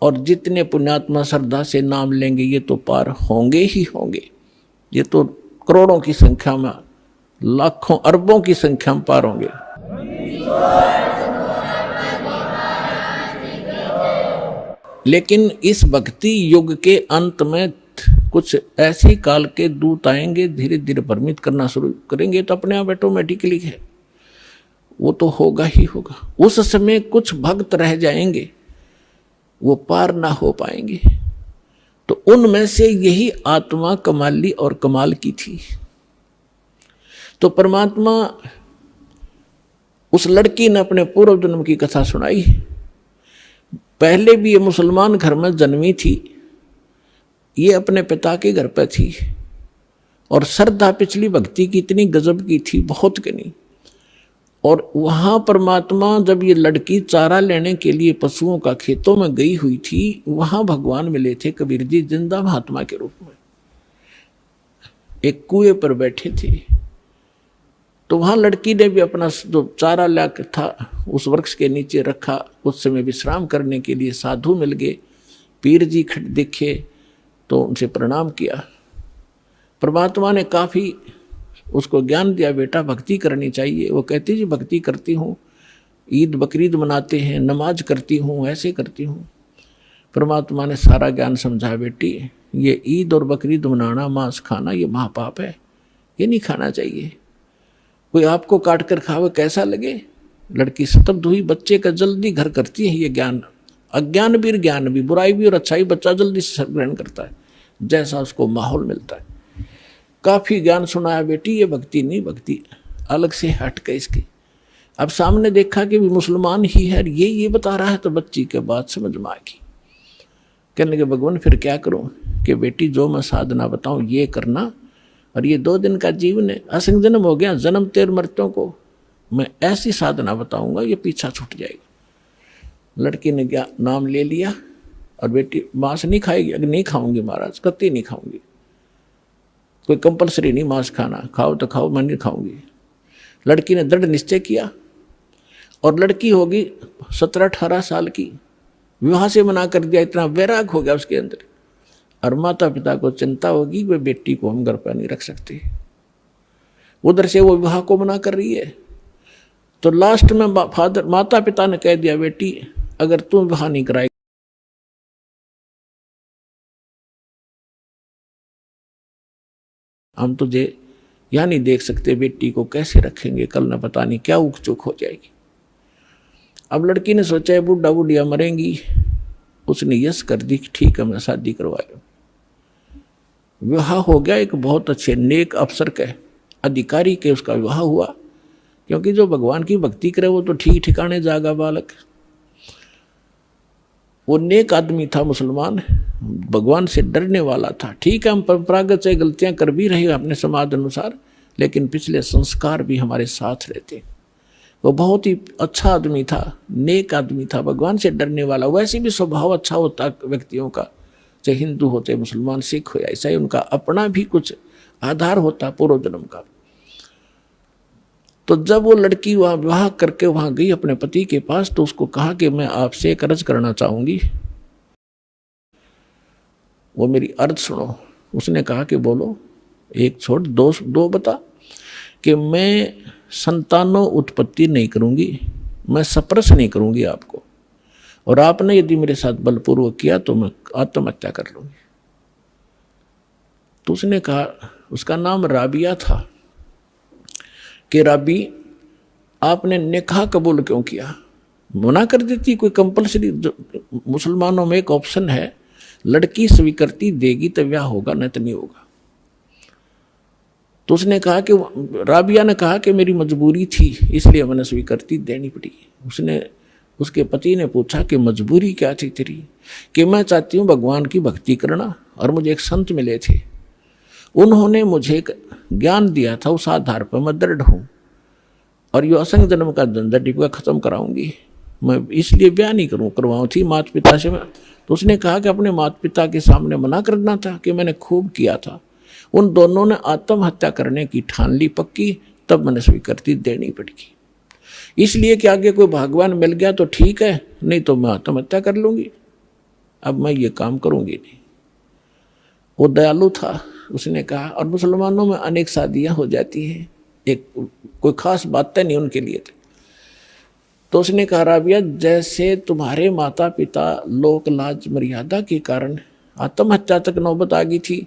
और जितने पुण्यात्मा श्रद्धा से नाम लेंगे ये तो पार होंगे ही होंगे। ये तो करोड़ों की संख्या में, लाखों अरबों की संख्या में पार होंगे। लेकिन इस भक्ति युग के अंत में कुछ ऐसी काल के दूत आएंगे, धीरे धीरे भ्रमित करना शुरू करेंगे, तो अपने आप ऑटोमेटिकली है, वो तो होगा ही होगा। उस समय कुछ भक्त रह जाएंगे, वो पार ना हो पाएंगे। तो उनमें से यही आत्मा कमाली और कमाल की थी। तो परमात्मा, उस लड़की ने अपने पूर्व जन्म की कथा सुनाई। पहले भी ये मुसलमान घर में जन्मी थी, ये अपने पिता के घर पे थी, और श्रद्धा पिछली भक्ति की इतनी गजब की थी, बहुत की नहीं। और वहां परमात्मा जब ये लड़की चारा लेने के लिए पशुओं का खेतों में गई हुई थी, वहां भगवान मिले थे कबीर जी जिंदा महात्मा के रूप में। एक कुएं पर बैठे थे, तो वहां लड़की ने भी अपना जो चारा लाकर था उस वृक्ष के नीचे रखा। उस समय विश्राम करने के लिए साधु मिल गए, पीर जी दिखे तो उनसे प्रणाम किया। परमात्मा ने काफी उसको ज्ञान दिया, बेटा भक्ति करनी चाहिए। वो कहती जी भक्ति करती हूँ, ईद बकरीद मनाते हैं, नमाज करती हूँ, ऐसे करती हूँ। परमात्मा ने सारा ज्ञान समझाया, बेटी ये ईद और बकरीद मनाना, मांस खाना, ये महापाप है, ये नहीं खाना चाहिए। कोई आपको काट कर खावे कैसा लगे। लड़की स्तब्ध हुई, बच्चे का जल्दी घर करती है ये ज्ञान। अज्ञान भी और ज्ञान भी, बुराई भी और अच्छाई बच्चा जल्दी से ग्रहण करता है, जैसा उसको माहौल मिलता है। काफी ज्ञान सुनाया, बेटी ये भक्ति नहीं, भक्ति अलग से हट के इसकी। अब सामने देखा कि भी मुसलमान ही है, ये बता रहा है, तो बच्ची के बात समझ में आएगी। कहने के भगवान फिर क्या करूं कि बेटी जो मैं साधना बताऊं ये करना, और ये 2 दिन का जीवन है, असंग जन्म हो गया, जन्म तेर मृत्यों को मैं ऐसी साधना बताऊंगा ये पीछा छूट जाएगा। लड़की ने क्या नाम ले लिया, और बेटी मांस नहीं खाएगी। अगर नहीं खाऊंगी महाराज, कतई नहीं खाऊंगी, कोई कंपलसरी नहीं मांस खाना, खाओ तो खाओ, मैं नहीं खाऊंगी। लड़की ने दृढ़ निश्चय किया, और लड़की होगी 17-18 साल की, विवाह से मना कर दिया। इतना वैराग हो गया उसके अंदर, और माता पिता को चिंता होगी वे बेटी को हम घर पर नहीं रख सकते। उधर से वो विवाह को मना कर रही है, तो लास्ट में माता पिता ने कह दिया, बेटी अगर तुम विवाह नहीं कराएगी हम तुझे यहाँ नहीं देख सकते, बेटी को कैसे रखेंगे, कल न पता नहीं क्या उक चुक हो जाएगी। अब लड़की ने सोचा है बुढ़ा बुढ़िया मरेंगी, उसने यस कर दी, ठीक है मैं शादी करवा लूँ। विवाह हो गया, एक बहुत अच्छे नेक अफसर के अधिकारी के उसका विवाह हुआ, क्योंकि जो भगवान की भक्ति करे वो तो ठीक ठिकाने जागा बालक। वो नेक आदमी था, मुसलमान, भगवान से डरने वाला था। ठीक है हम परंपरागत से गलतियां कर भी रहे अपने समाज अनुसार, लेकिन पिछले संस्कार भी हमारे साथ रहते। वो बहुत ही अच्छा आदमी था, नेक आदमी था, भगवान से डरने वाला। वैसे भी स्वभाव अच्छा होता व्यक्तियों का, चाहे हिंदू होते, मुसलमान, सिख हो, ऐसा ही उनका अपना भी कुछ आधार होता पूर्व जन्म का। तो जब वो लड़की वहां विवाह करके वहां गई अपने पति के पास, तो उसको कहा कि मैं आपसे एक अर्ज करना चाहूंगी, वो मेरी अर्ज सुनो। उसने कहा कि बोलो, एक छोड़ दो बता। कि मैं संतानों उत्पत्ति नहीं करूंगी, मैं सप्रस नहीं करूंगी आपको, और आपने यदि मेरे साथ बलपूर्वक किया तो मैं आत्महत्या कर लूंगी। तो उसने कहा, उसका नाम राबिया था, कि राबी आपने निकाह कबूल क्यों किया। मना कर देती, कोई कंपलसरी, मुसलमानों में एक ऑप्शन है, लड़की स्वीकृति देगी तो ब्याह होगा, नहीं तो नहीं होगा। तो उसने कहा कि राबिया ने कहा कि मेरी मजबूरी थी इसलिए मैंने स्वीकृति देनी पड़ी। उसके पति ने पूछा कि मजबूरी क्या थी तेरी। कि मैं चाहती हूँ भगवान की भक्ति करना, और मुझे एक संत मिले थे, उन्होंने मुझे एक ज्ञान दिया था, उस आधार पर मैं दृढ़ हूँ, और यो असंग जन्म का झंझट डिपका खत्म कराऊंगी, मैं इसलिए ब्याह नहीं करवाऊँ थी माता पिता से मैं। तो उसने कहा कि अपने माता पिता के सामने मना करना था कि मैंने खूब किया था। उन दोनों ने आत्महत्या करने की ठान ली पक्की, तब मैंने स्वीकृति देनी पड़ेगी। इसलिए कि आगे कोई भगवान मिल गया तो ठीक है, नहीं तो मैं आत्महत्या कर लूंगी, अब मैं ये काम करूंगी नहीं। वो दयालु था, उसने कहा। और मुसलमानों में अनेक शादियां हो जाती हैं, एक कोई खास बातें नहीं उनके लिए थे। तो उसने कहा, राबिया जैसे तुम्हारे माता पिता लोक लाज मर्यादा के कारण आत्महत्या तक नौबत आ गई थी,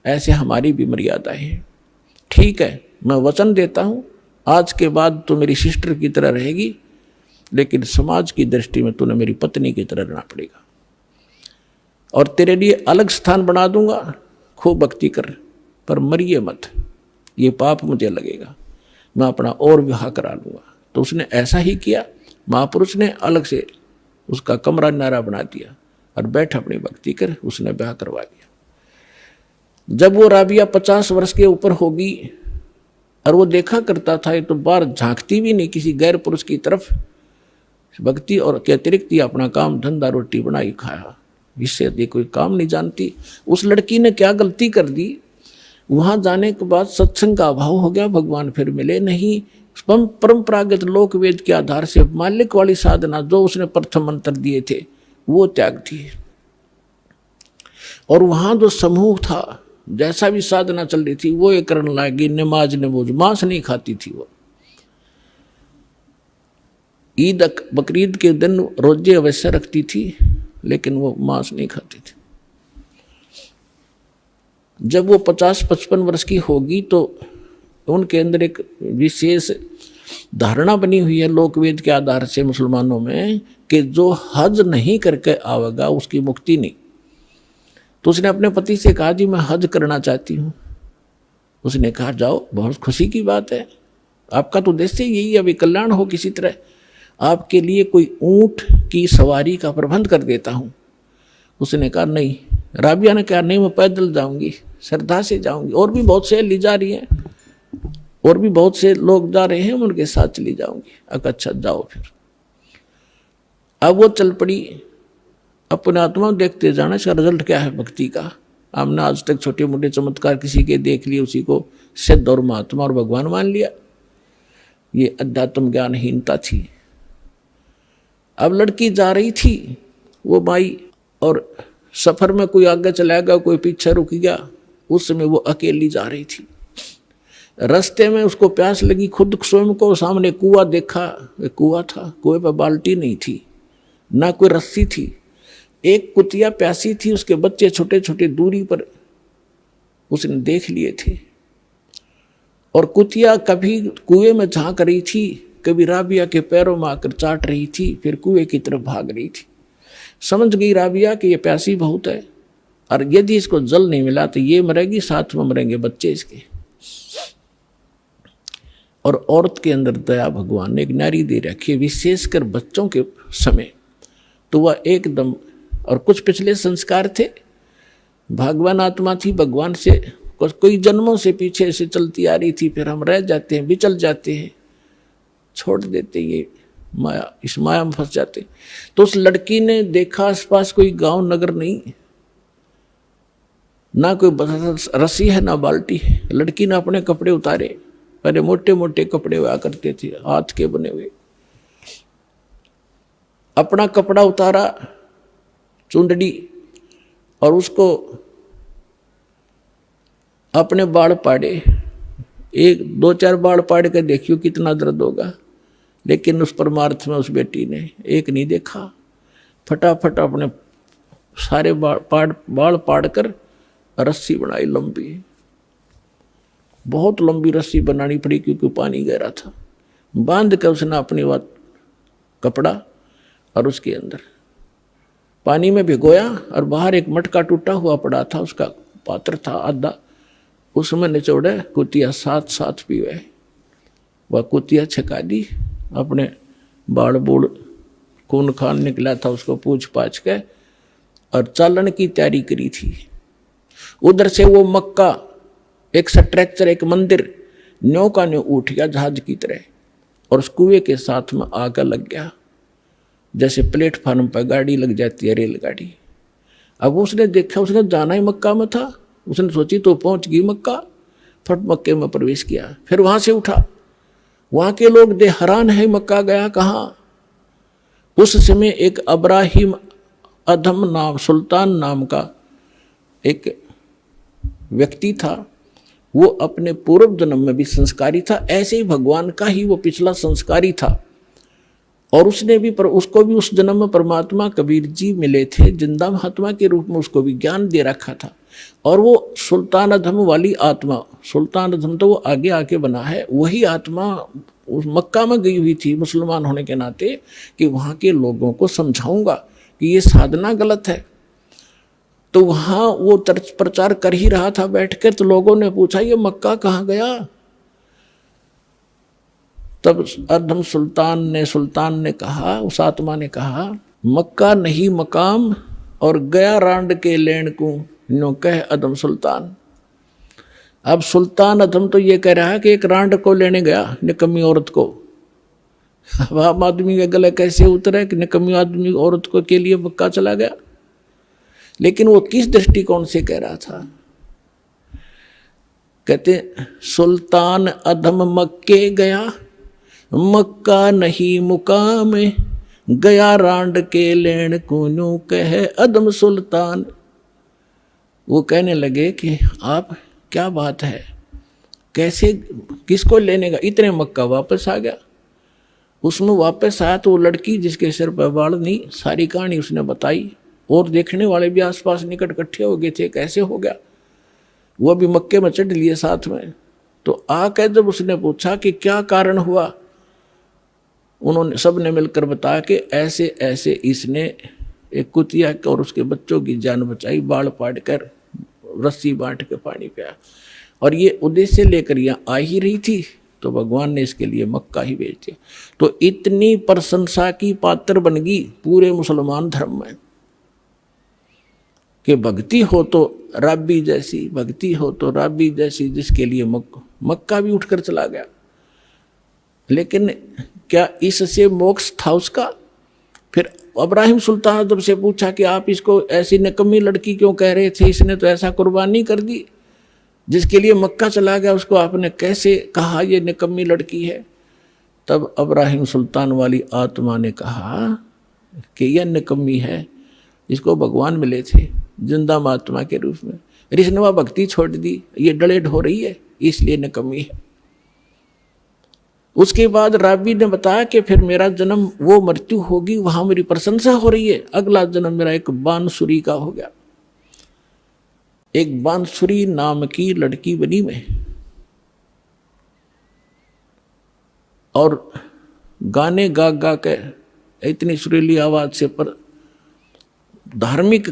ऐसे हमारी भी मर्यादा है। ठीक है, मैं वचन देता हूँ आज के बाद तो मेरी सिस्टर की तरह रहेगी, लेकिन समाज की दृष्टि में तूने मेरी पत्नी की तरह रहना पड़ेगा, और तेरे लिए अलग स्थान बना दूंगा, खूब भक्ति कर, पर मरिए मत, ये पाप मुझे लगेगा, मैं अपना और विवाह करा लूंगा। तो उसने ऐसा ही किया। महापुरुष ने अलग से उसका कमरा नारा बना दिया और बैठ अपनी भक्ति कर, उसने ब्याह करवा दिया। जब वो राबिया 50 वर्ष के ऊपर होगी, और वो देखा करता था, ये तो बाहर झांकती भी नहीं किसी गैर पुरुष की तरफ, भक्ति और के अतिरिक्त ही अपना काम धंधा रोटी बनाई खाया, इससे अधिक कोई काम नहीं जानती। उस लड़की ने क्या गलती कर दी, वहां जाने के बाद सत्संग का अभाव हो गया, भगवान फिर मिले नहीं। परंपरागत लोक वेद के आधार से मालिक वाली साधना जो उसने प्रथम मंत्र दिए थे वो त्याग दिए। और वहां जो समूह था, जैसा भी साधना चल रही थी वो ये करने लगी, नमाज नमोज, मांस नहीं खाती थी वो। ईद बकरीद के दिन रोजे अवश्य रखती थी, लेकिन वो मांस नहीं खाती थी। जब वो 50-55 वर्ष की होगी तो उनके अंदर एक विशेष धारणा बनी हुई है लोकवेद के आधार से मुसलमानों में कि जो हज नहीं करके आवेगा उसकी मुक्ति नहीं। तो उसने अपने पति से कहा, जी मैं हज करना चाहती हूँ। उसने कहा, जाओ, बहुत खुशी की बात है, आपका तो उद्देश्य यही है, अभी कल्याण हो किसी तरह, आपके लिए कोई ऊंट की सवारी का प्रबंध कर देता हूँ। उसने कहा नहीं। राबिया ने कहा, नहीं मैं पैदल जाऊंगी, श्रद्धा से जाऊंगी, और भी बहुत से ली जा रही हैं, और भी बहुत से लोग जा रहे हैं, उनके साथ चली जाऊंगी। अच्छा जाओ फिर। अब वो चल पड़ी, अपने आत्मा देखते जाना इसका रिजल्ट क्या है भक्ति का। हमने आज तक छोटे मोटे चमत्कार किसी के देख लिए, उसी को सिद्ध और महात्मा और भगवान मान लिया। ये अध्यात्म ज्ञानहीनता थी। अब लड़की जा रही थी, वो माई, और सफर में कोई आगे चला गया, कोई पीछे रुक गया। उस समय वो अकेली जा रही थी। रास्ते में उसको प्यास लगी, खुद स्वयं को सामने कुआं देखा, कुआं था, कुएं पर बाल्टी नहीं थी, ना कोई रस्सी थी। एक कुतिया प्यासी थी, उसके बच्चे छोटे छोटे दूरी पर उसने देख लिए थे। और कुतिया कभी कुएं में झांक रही थी, कभी राबिया के पैरों में आकर चाट रही थी, फिर कुएं की तरफ भाग रही थी। समझ गई राबिया कि ये प्यासी बहुत है, और यदि इसको जल नहीं मिला तो ये मरेगी, साथ में मरेंगे बच्चे इसके। और औरत के अंदर दया भगवान ने एक नारी दे रखी है, विशेषकर बच्चों के समय। तो वह एकदम, और कुछ पिछले संस्कार थे, भगवान आत्मा थी, भगवान से कोई जन्मों से पीछे से चलती आ रही थी। फिर हम रह जाते हैं, बिचल जाते हैं, छोड़ देते, ये माया, इस माया में फंस जाते। तो उस लड़की ने देखा आसपास कोई गांव नगर नहीं, ना कोई रस्सी है ना बाल्टी है। लड़की ने अपने कपड़े उतारे, पहले मोटे मोटे कपड़े हुआ करते थे हाथ के बने हुए, अपना कपड़ा उतारा, चुंदड़ी, और उसको अपने बाल पाड़े। 1-2-4 बाल पाड़ के देखियो कितना दर्द होगा। लेकिन उस परमार्थ में उस बेटी ने एक नहीं देखा, फटाफट अपने सारे बाल पाड़ कर रस्सी बनाई लंबी, बहुत लंबी रस्सी बनानी पड़ी क्योंकि पानी गहरा था। बांध कर उसने अपनी बात कपड़ा और उसके अंदर पानी में भिगोया, और बाहर एक मटका टूटा हुआ पड़ा था, उसका पात्र था आधा, उसमें निचोड़े कुतिया साथ साथ पीवे। वह कुतिया छका दी, अपने बाड़ बूढ़ खून खान निकला था उसको पूछ पाछ के, और चालन की तैयारी करी थी। उधर से वो मक्का, एक स्ट्रक्चर, एक मंदिर न्यों का न्यों उठ गया जहाज की तरह, और उस कुएं के साथ में आकर लग गया, जैसे प्लेटफार्म पर गाड़ी लग जाती है, रेलगाड़ी। अब उसने देखा, उसने जाना ही मक्का में था, उसने सोची तो पहुंच गई मक्का, फट मक्के में प्रवेश किया। फिर वहां से उठा, वहां के लोग दे हैरान है, मक्का गया कहाँ। उस समय एक अब्राहिम अधम नाम, सुल्तान नाम का एक व्यक्ति था, वो अपने पूर्व जन्म में भी संस्कारी था, ऐसे ही भगवान का ही वो पिछला संस्कारी था। और उसने भी उसको भी उस जन्म में परमात्मा कबीर जी मिले थे, जिंदा महात्मा के रूप में उसको भी ज्ञान दे रखा था। और वो सुल्तान अधम वाली आत्मा, सुल्तान अधम तो वो आगे आके बना है, वही आत्मा उस मक्का में गई हुई थी मुसलमान होने के नाते, कि वहाँ के लोगों को समझाऊंगा कि ये साधना गलत है। तो वहाँ वो प्रचार कर ही रहा था बैठकर, तो लोगों ने पूछा ये मक्का कहाँ गया। तब अधम सुल्तान ने कहा, उस आत्मा ने कहा, मक्का नहीं मकाम, और गया रांड के लेन को नो कह अदम सुल्तान। अब सुल्तान अधम तो ये कह रहा है कि एक रांड को लेने गया निकम्मी औरत को। अब आम आदमी के गले कैसे उतरे कि निकम्मी आदमी औरत को के लिए मक्का चला गया। लेकिन वो किस दृष्टिकोण से कह रहा था? कहते सुल्तान अधम मक्के गया, मक्का नहीं मुकाम, गया रांड के लेन कुनू कहे अदम सुल्तान। वो कहने लगे कि आप क्या बात है, कैसे किसको लेने का? इतने मक्का वापस आ गया। उसमें वापस आया तो वो लड़की जिसके सिर पर बाल नहीं, सारी कहानी उसने बताई और देखने वाले भी आसपास निकट इकट्ठे हो गए थे, कैसे हो गया? वो भी मक्के में चढ़ लिए साथ में। तो आकर जब उसने पूछा कि क्या कारण हुआ, उन्होंने सब ने मिलकर बताया कि ऐसे ऐसे इसने एक कुतिया और उसके बच्चों की जान बचाई, बाल पाट कर रस्सी बांट के पानी पिया, और ये उद्देश्य लेकर यहाँ आ ही रही थी तो भगवान ने इसके लिए मक्का ही भेज दिया। तो इतनी प्रशंसा की पात्र बन गई पूरे मुसलमान धर्म में कि भक्ति हो तो राबी जैसी, भक्ति हो तो राबी जैसी, जिसके लिए मक्का भी उठकर चला गया। लेकिन क्या इससे मोक्ष था उसका? फिर इब्राहिम सुल्तान जब से पूछा कि आप इसको ऐसी निकम्मी लड़की क्यों कह रहे थे, इसने तो ऐसा कुर्बानी कर दी, जिसके लिए मक्का चला गया उसको आपने कैसे कहा ये निकम्मी लड़की है? तब इब्राहिम सुल्तान वाली आत्मा ने कहा कि यह निकम्मी है, इसको भगवान मिले थे जिंदा महात्मा के रूप में, इसने भक्ति छोड़ दी, ये डलेड हो रही है इसलिए निकम्मी है। उसके बाद राबी ने बताया कि फिर मेरा जन्म वो मृत्यु होगी, वहां मेरी प्रशंसा हो रही है, अगला जन्म मेरा एक बांसुरी का हो गया। एक बांसुरी नाम की लड़की बनी मैं, और गाने गा गा के इतनी सुरीली आवाज से पर धार्मिक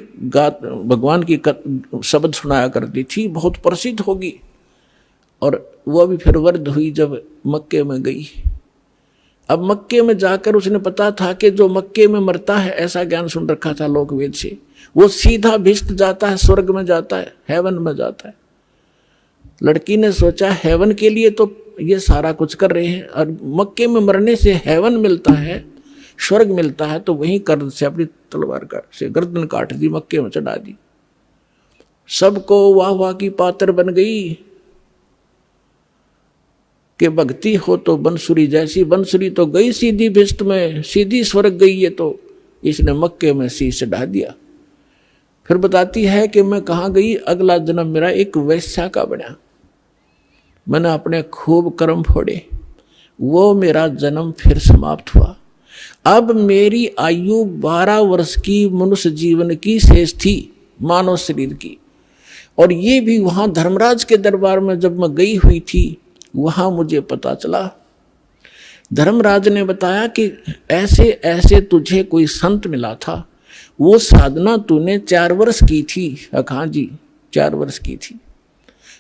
भगवान की शब्द सुनाया करती थी, बहुत प्रसिद्ध होगी। और वह भी फिर वृद्ध हुई जब मक्के में गई। अब मक्के में जाकर उसने पता था कि जो मक्के में मरता है, ऐसा ज्ञान सुन रखा था लोक वेद से, वो सीधा भिष्ट जाता है, स्वर्ग में जाता है, हेवन में जाता है। लड़की ने सोचा हेवन के लिए तो ये सारा कुछ कर रहे हैं, और मक्के में मरने से हेवन मिलता है, स्वर्ग मिलता है, तो वहीं कर्द से अपनी तलवार से गर्दन काट दी, मक्के में चढ़ा दी। सबको वाह वाह की पात्र बन गई कि भक्ति हो तो बंसुरी जैसी। बंसुरी तो गई सीधी भिष्ट में, सीधी स्वर्ग गई, ये तो इसने मक्के में शीश ढा दिया। फिर बताती है कि मैं कहाँ गई, अगला जन्म मेरा एक वैश्या का बना, मैंने अपने खूब कर्म फोड़े, वो मेरा जन्म फिर समाप्त हुआ। अब मेरी आयु 12 वर्ष की मनुष्य जीवन की शेष थी, मानव शरीर की। और ये भी वहां धर्मराज के दरबार में जब मैं गई हुई थी, वहां मुझे पता चला, धर्मराज ने बताया कि ऐसे ऐसे तुझे कोई संत मिला था, वो साधना तूने 4 वर्ष की थी। हाँ जी, 4 वर्ष की थी।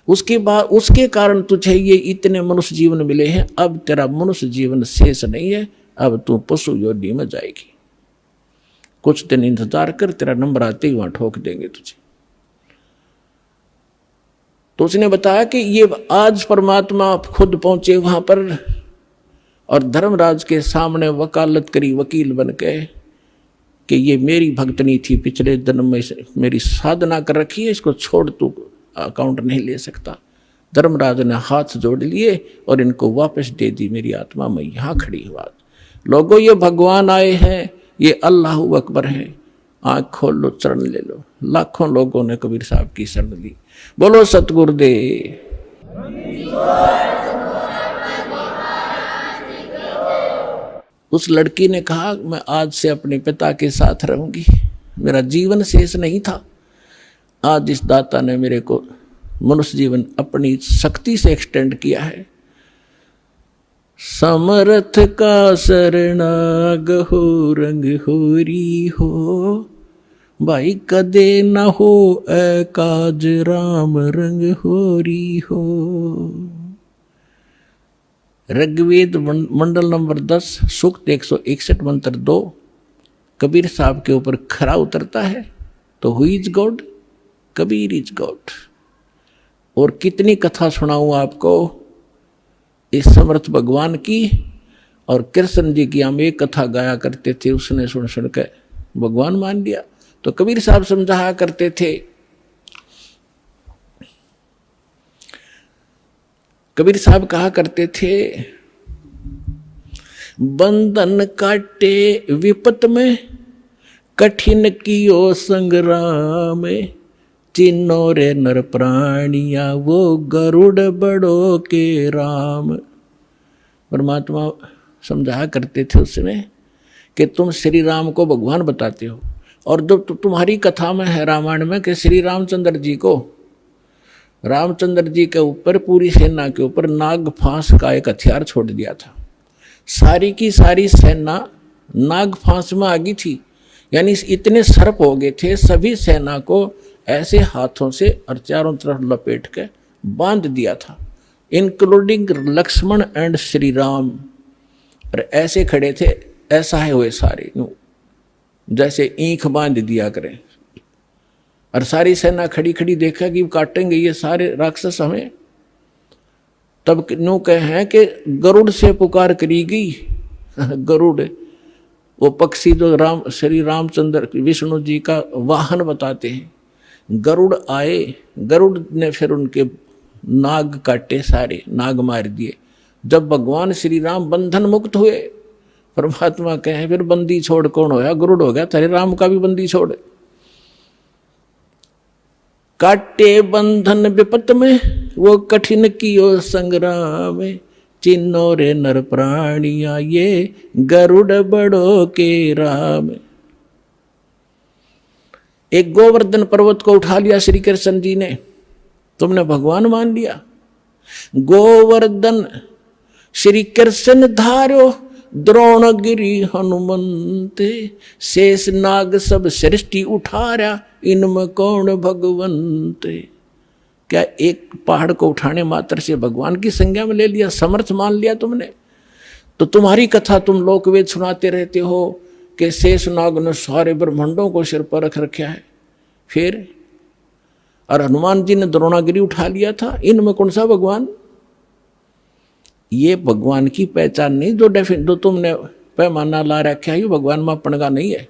उसके बाद उसके कारण तुझे ये इतने मनुष्य जीवन मिले हैं। अब तेरा मनुष्य जीवन शेष नहीं है, अब तू पशु योनि में जाएगी। कुछ दिन इंतजार कर, तेरा नंबर आते ही वहां ठोक देंगे तुझे। तो उसने बताया कि ये आज परमात्मा खुद पहुंचे वहां पर, और धर्मराज के सामने वकालत करी वकील बन के कि ये मेरी भक्तनी थी, पिछले जन्म में मेरी साधना कर रखी है, इसको छोड़ तू अकाउंट नहीं ले सकता। धर्मराज ने हाथ जोड़ लिए और इनको वापस दे दी मेरी आत्मा। मैं यहाँ खड़ी हुआ। लोगों, ये भगवान आए हैं, ये अल्लाह अकबर है, आँख खोल लो, चरण ले लो। लाखों लोगों ने कबीर साहब की शरण ली। बोलो सतगुरुदेव। उस लड़की ने कहा, मैं आज से अपने पिता के साथ रहूंगी, मेरा जीवन शेष नहीं था। आज इस दाता ने मेरे को मनुष्य जीवन अपनी शक्ति से एक्सटेंड किया है। समर्थ का शरणाग हो, रंग होरी हो, भाई कदे न हो काज, राम रंग होरी हो। ऋग्वेद मंडल नंबर 10 सूक्त 161 मंत्र 2 कबीर साहब के ऊपर खरा उतरता है। तो who is God? Kabir is God. और कितनी कथा सुनाऊं आपको इस समर्थ भगवान की। और कृष्ण जी की हम एक कथा गाया करते थे, उसने सुन सुन के भगवान मान लिया। तो कबीर साहब समझाया करते थे, कबीर साहब कहा करते थे, बंधन काटे विपत में, कठिन कियो संग्राम, चिन्नो रे नर प्राणिया, वो गरुड़ बड़ो के राम। परमात्मा समझाया करते थे उसमें कि तुम श्री राम को भगवान बताते हो, और जो तुम्हारी कथा में है रामायण में कि श्री रामचंद्र जी को, रामचंद्र जी के ऊपर पूरी सेना के ऊपर नाग फांस का एक हथियार छोड़ दिया था। सारी की सारी सेना नाग फांस में आ गई थी, यानी इतने सर्प हो गए थे, सभी सेना को ऐसे हाथों से और चारों तरफ लपेट के बांध दिया था, इंक्लूडिंग लक्ष्मण एंड श्री राम। और ऐसे खड़े थे, ऐसा है हुए सारे, जैसे ईंख बांध दिया करें। और सारी सेना खड़ी खड़ी देखा कि काटेंगे ये सारे राक्षस हमें। तब नो कहे हैं कि गरुड़ से पुकार करी गई। गरुड़ वो पक्षी जो श्री रामचंद्र विष्णु जी का वाहन बताते हैं। गरुड़ आए, गरुड़ ने फिर उनके नाग काटे, सारे नाग मार दिए। जब भगवान श्री राम बंधन मुक्त हुए, परमात्मा कहे फिर बंदी छोड़ कौन होया? गरुड़ हो गया, तेरे राम का भी बंदी छोड़। काटे बंधन विपत में, वो कठिन कियो संग्राम, चिन्नो रे नर प्राणिया, ये गरुड़ बड़ो के राम। एक गोवर्धन पर्वत को उठा लिया श्री कृष्ण जी ने, तुमने भगवान मान लिया। गोवर्धन श्री कृष्ण धार्यो, द्रोणगिरी हनुमंते, शेष नाग सब सृष्टि उठारा, इनमें कौन भगवंत। क्या एक पहाड़ को उठाने मात्र से भगवान की संज्ञा में ले लिया, समर्थ मान लिया तुमने? तो तुम्हारी कथा तुम लोकवेद सुनाते रहते हो कि शेष नाग ने सारे ब्रह्मांडों को सिर पर रख रखा है। फिर और हनुमान जी ने द्रोणागिरी उठा लिया था, इनमें कौन सा भगवान? ये भगवान की पहचान नहीं, जो तुमने पैमाना ला रखा है, ये भगवान मापन का नहीं है।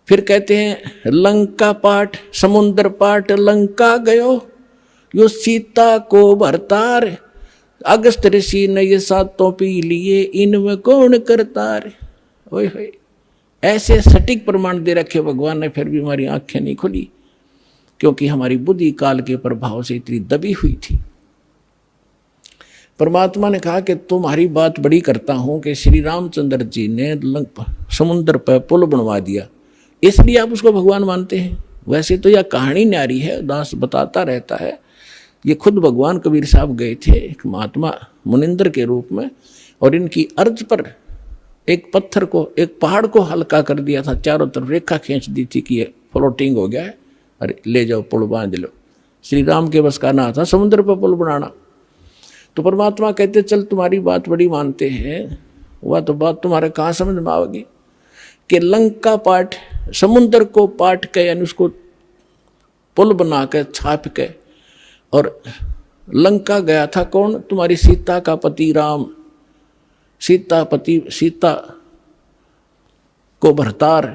फिर कहते हैं लंका पाठ, समुद्र पाठ, लंका गयो यो सीता को भरतार, अगस्त ऋषि ने ये सातों पी लिए, इनमें कौन करतार। ओए होए, ऐसे सटीक प्रमाण दे रखे भगवान ने, फिर भी हमारी आंखें नहीं खुली, क्योंकि हमारी बुद्धि काल के प्रभाव से इतनी दबी हुई थी। परमात्मा ने कहा कि तुम्हारी बात बड़ी करता हूं कि श्री रामचंद्र जी ने समुद्र पर पुल बनवा दिया, इसलिए आप उसको भगवान मानते हैं। वैसे तो यह कहानी न्यारी है, दास बताता रहता है। ये खुद भगवान कबीर साहब गए थे एक महात्मा मुनिंदर के रूप में, और इनकी अर्ज पर एक पत्थर को, एक पहाड़ को हल्का कर दिया था, चारों तरफ रेखा खींच दी थी कि ये फ्लोटिंग हो गया है, अरे ले जाओ पुल बांध लो। श्री राम के बस का ना था समुद्र पर पुल बनाना। तो परमात्मा कहते चल तुम्हारी बात बड़ी मानते हैं, वह तो बात तुम्हारे कहाँ समझ में आवेगी कि लंका पाठ, समुद्र को पाट के, यानी उसको पुल बना के छाप के, और लंका गया था कौन? तुम्हारी सीता का पति राम, सीता को भरतार।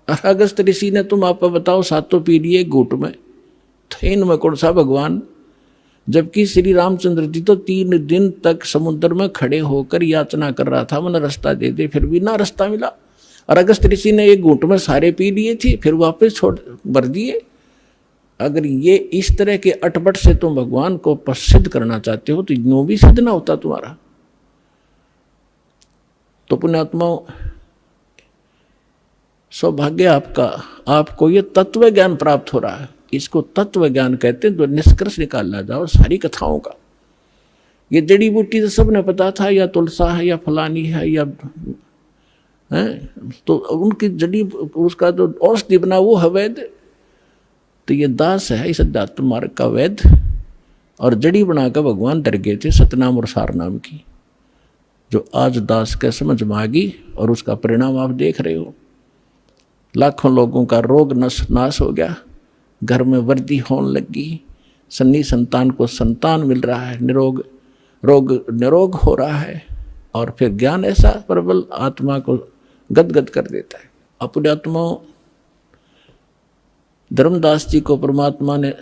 और अगस्त ऋषि ने तुम आप बताओ सातों पी लिए घूट में, तो इनमें कौन सा भगवान? जबकि श्री रामचंद्र जी तो 3 दिन तक समुद्र में खड़े होकर याचना कर रहा था, मन रास्ता दे दे, फिर भी ना रास्ता मिला। और अगस्त ऋषि ने एक घूंट में सारे पी लिए थे, फिर वापस छोड़ भर दिए। अगर ये इस तरह के अटपट से तुम भगवान को सिद्ध करना चाहते हो तो यूं भी सिद्ध ना होता तुम्हारा। तो पुण्यात्माओं, सौभाग्य आपका, आपको ये तत्व ज्ञान प्राप्त हो रहा है। इसको तत्व ज्ञान कहते हैं, जो निष्कर्ष निकालना जाओ सारी कथाओं का। ये जड़ी बूटी तो सबने पता था, या तुलसा है या फलानी है या है, तो उनकी जड़ी उसका जो औषधि बना वो है वैद। तो ये दास है इस अध्यात्म मार्ग का वैद, और जड़ी बनाकर भगवान डर गए थे सतनाम और सारनाम की, जो आज दास के समझ में आ गई, और उसका परिणाम आप देख रहे हो। लाखों लोगों का रोग नाश हो गया, घर में वृद्धि होने लगी, सन्नी संतान को संतान मिल रहा है, निरोग हो रहा है, और फिर ज्ञान ऐसा प्रबल आत्मा को गदगद कर देता है। अपने आत्मा धर्मदास जी को परमात्मा ने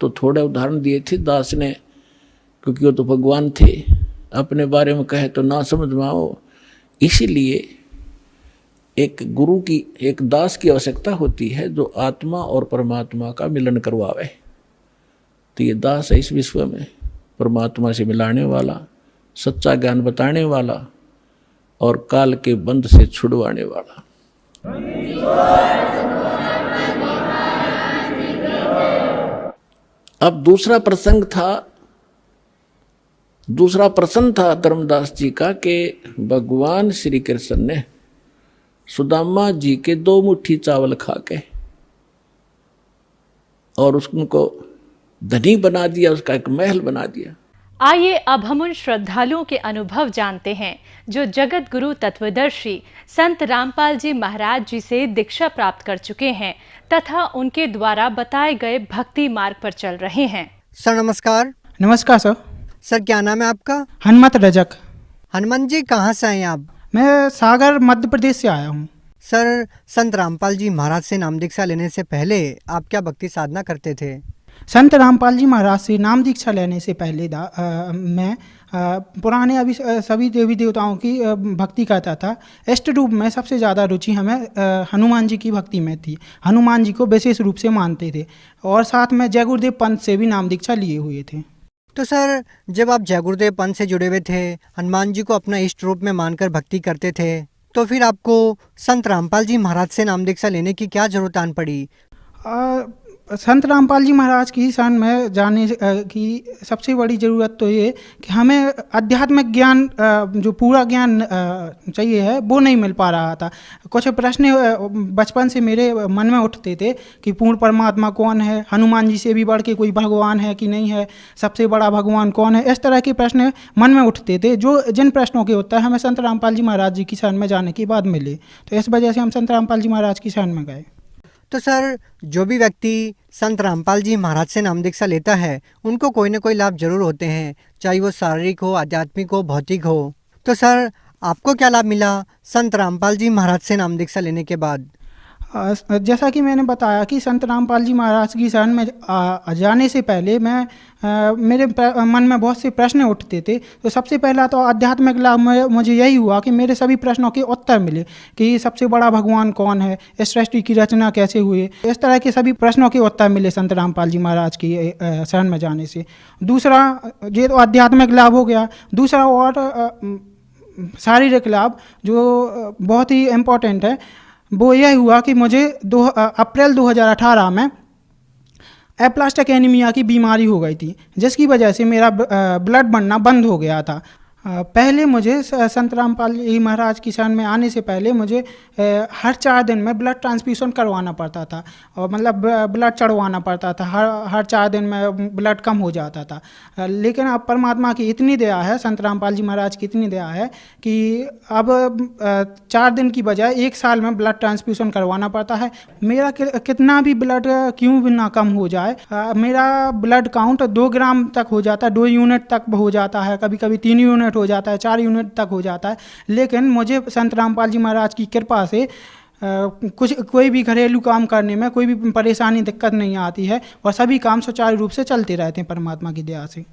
तो थोड़े उदाहरण दिए थे दास ने, क्योंकि वो तो भगवान थे, अपने बारे में कहे तो ना समझ में आओ। इसीलिए एक गुरु की, एक दास की आवश्यकता होती है जो आत्मा और परमात्मा का मिलन करवावे। तो ये दास है इस विश्व में परमात्मा से मिलाने वाला, सच्चा ज्ञान बताने वाला और काल के बंध से छुड़वाने वाला। अब दूसरा प्रसंग था धर्मदास जी का कि भगवान श्री कृष्ण ने सुदामा जी के 2 मुट्ठी चावल खा के और उसको धनी बना दिया, उसका एक महल बना दिया। आइए अब हम उन श्रद्धालुओं के अनुभव जानते हैं जो जगत गुरु तत्वदर्शी संत रामपाल जी महाराज जी से दीक्षा प्राप्त कर चुके हैं तथा उनके द्वारा बताए गए भक्ति मार्ग पर चल रहे हैं। सर नमस्कार। नमस्कार सर। सर क्या नाम है आपका? हनुमत रजक। हनुमान जी कहाँ से हैं आप? मैं सागर मध्य प्रदेश से आया हूँ। सर संत रामपाल जी महाराज से नाम दीक्षा लेने से पहले आप क्या भक्ति साधना करते थे? संत रामपाल जी महाराज से नाम दीक्षा लेने से पहले मैं पुराने अभी सभी देवी देवताओं की भक्ति करता था। इष्ट रूप में सबसे ज़्यादा रुचि हमें हनुमान जी की भक्ति में थी। हनुमान जी को विशेष रूप से मानते थे और साथ में जय गुरुदेव पंथ से भी नाम दीक्षा लिए हुए थे। तो सर जब आप जय गुरुदेव पंथ से जुड़े हुए थे, हनुमान जी को अपना इष्ट रूप में मानकर भक्ति करते थे, तो फिर आपको संत रामपाल जी महाराज से नाम दीक्षा लेने की क्या जरूरत आन पड़ी? संत रामपाल जी महाराज की शरण में जाने की सबसे बड़ी ज़रूरत तो ये कि हमें आध्यात्मिक ज्ञान, जो पूरा ज्ञान चाहिए है, वो नहीं मिल पा रहा था। कुछ प्रश्न बचपन से मेरे मन में उठते थे कि पूर्ण परमात्मा कौन है, हनुमान जी से भी बढ़ के कोई भगवान है कि नहीं है, सबसे बड़ा भगवान कौन है, इस तरह के प्रश्न मन में उठते थे, जिन प्रश्नों के उत्तर हमें संत रामपाल जी महाराज जी की शरण में जाने के बाद मिले। तो इस वजह से हम संत रामपाल जी महाराज की शरण में गए। तो सर जो भी व्यक्ति संत रामपाल जी महाराज से नाम दीक्षा लेता है उनको कोई ना कोई लाभ जरूर होते हैं, चाहे वो शारीरिक हो, आध्यात्मिक हो, भौतिक हो। तो सर आपको क्या लाभ मिला संत रामपाल जी महाराज से नाम दीक्षा लेने के बाद? जैसा कि मैंने बताया कि संत रामपाल जी महाराज की शरण में जाने से पहले मेरे मन में बहुत से प्रश्न उठते थे। तो सबसे पहला तो आध्यात्मिक लाभ मुझे यही हुआ कि मेरे सभी प्रश्नों के उत्तर मिले कि सबसे बड़ा भगवान कौन है, इस सृष्टि की रचना कैसे हुई, इस तरह के सभी प्रश्नों के उत्तर मिले संत रामपाल जी महाराज की शरण में जाने से। दूसरा, ये तो आध्यात्मिक लाभ हो गया। दूसरा और शारीरिक लाभ जो बहुत ही इम्पोर्टेंट है वो यह हुआ कि मुझे अप्रैल 2018 में एप्लास्टिक एनीमिया की बीमारी हो गई थी, जिसकी वजह से मेरा ब्लड बनना बंद हो गया था। पहले मुझे संत रामपाल जी महाराज की शरण में आने से पहले मुझे हर 4 दिन में ब्लड ट्रांसफ्यूजन करवाना पड़ता था, और मतलब ब्लड चढ़वाना पड़ता था। हर 4 दिन में ब्लड कम हो जाता था। लेकिन अब परमात्मा की इतनी दया है, संत रामपाल जी महाराज की इतनी दया है कि अब 4 दिन की बजाय 1 साल में ब्लड ट्रांसफ्यूजन करवाना पड़ता है। मेरा कितना भी ब्लड क्यों भी ना कम हो जाए, मेरा ब्लड काउंट 2 ग्राम तक हो जाता है, 2 यूनिट तक हो जाता है, कभी कभी 3 यूनिट हो जाता है, 4 यूनिट तक हो जाता है। लेकिन मुझे संत रामपाल जी महाराज की कृपा से कोई भी घरेलू काम करने में कोई भी परेशानी, दिक्कत नहीं आती है और सभी काम सुचारू रूप से चलते रहते हैं परमात्मा की दया से।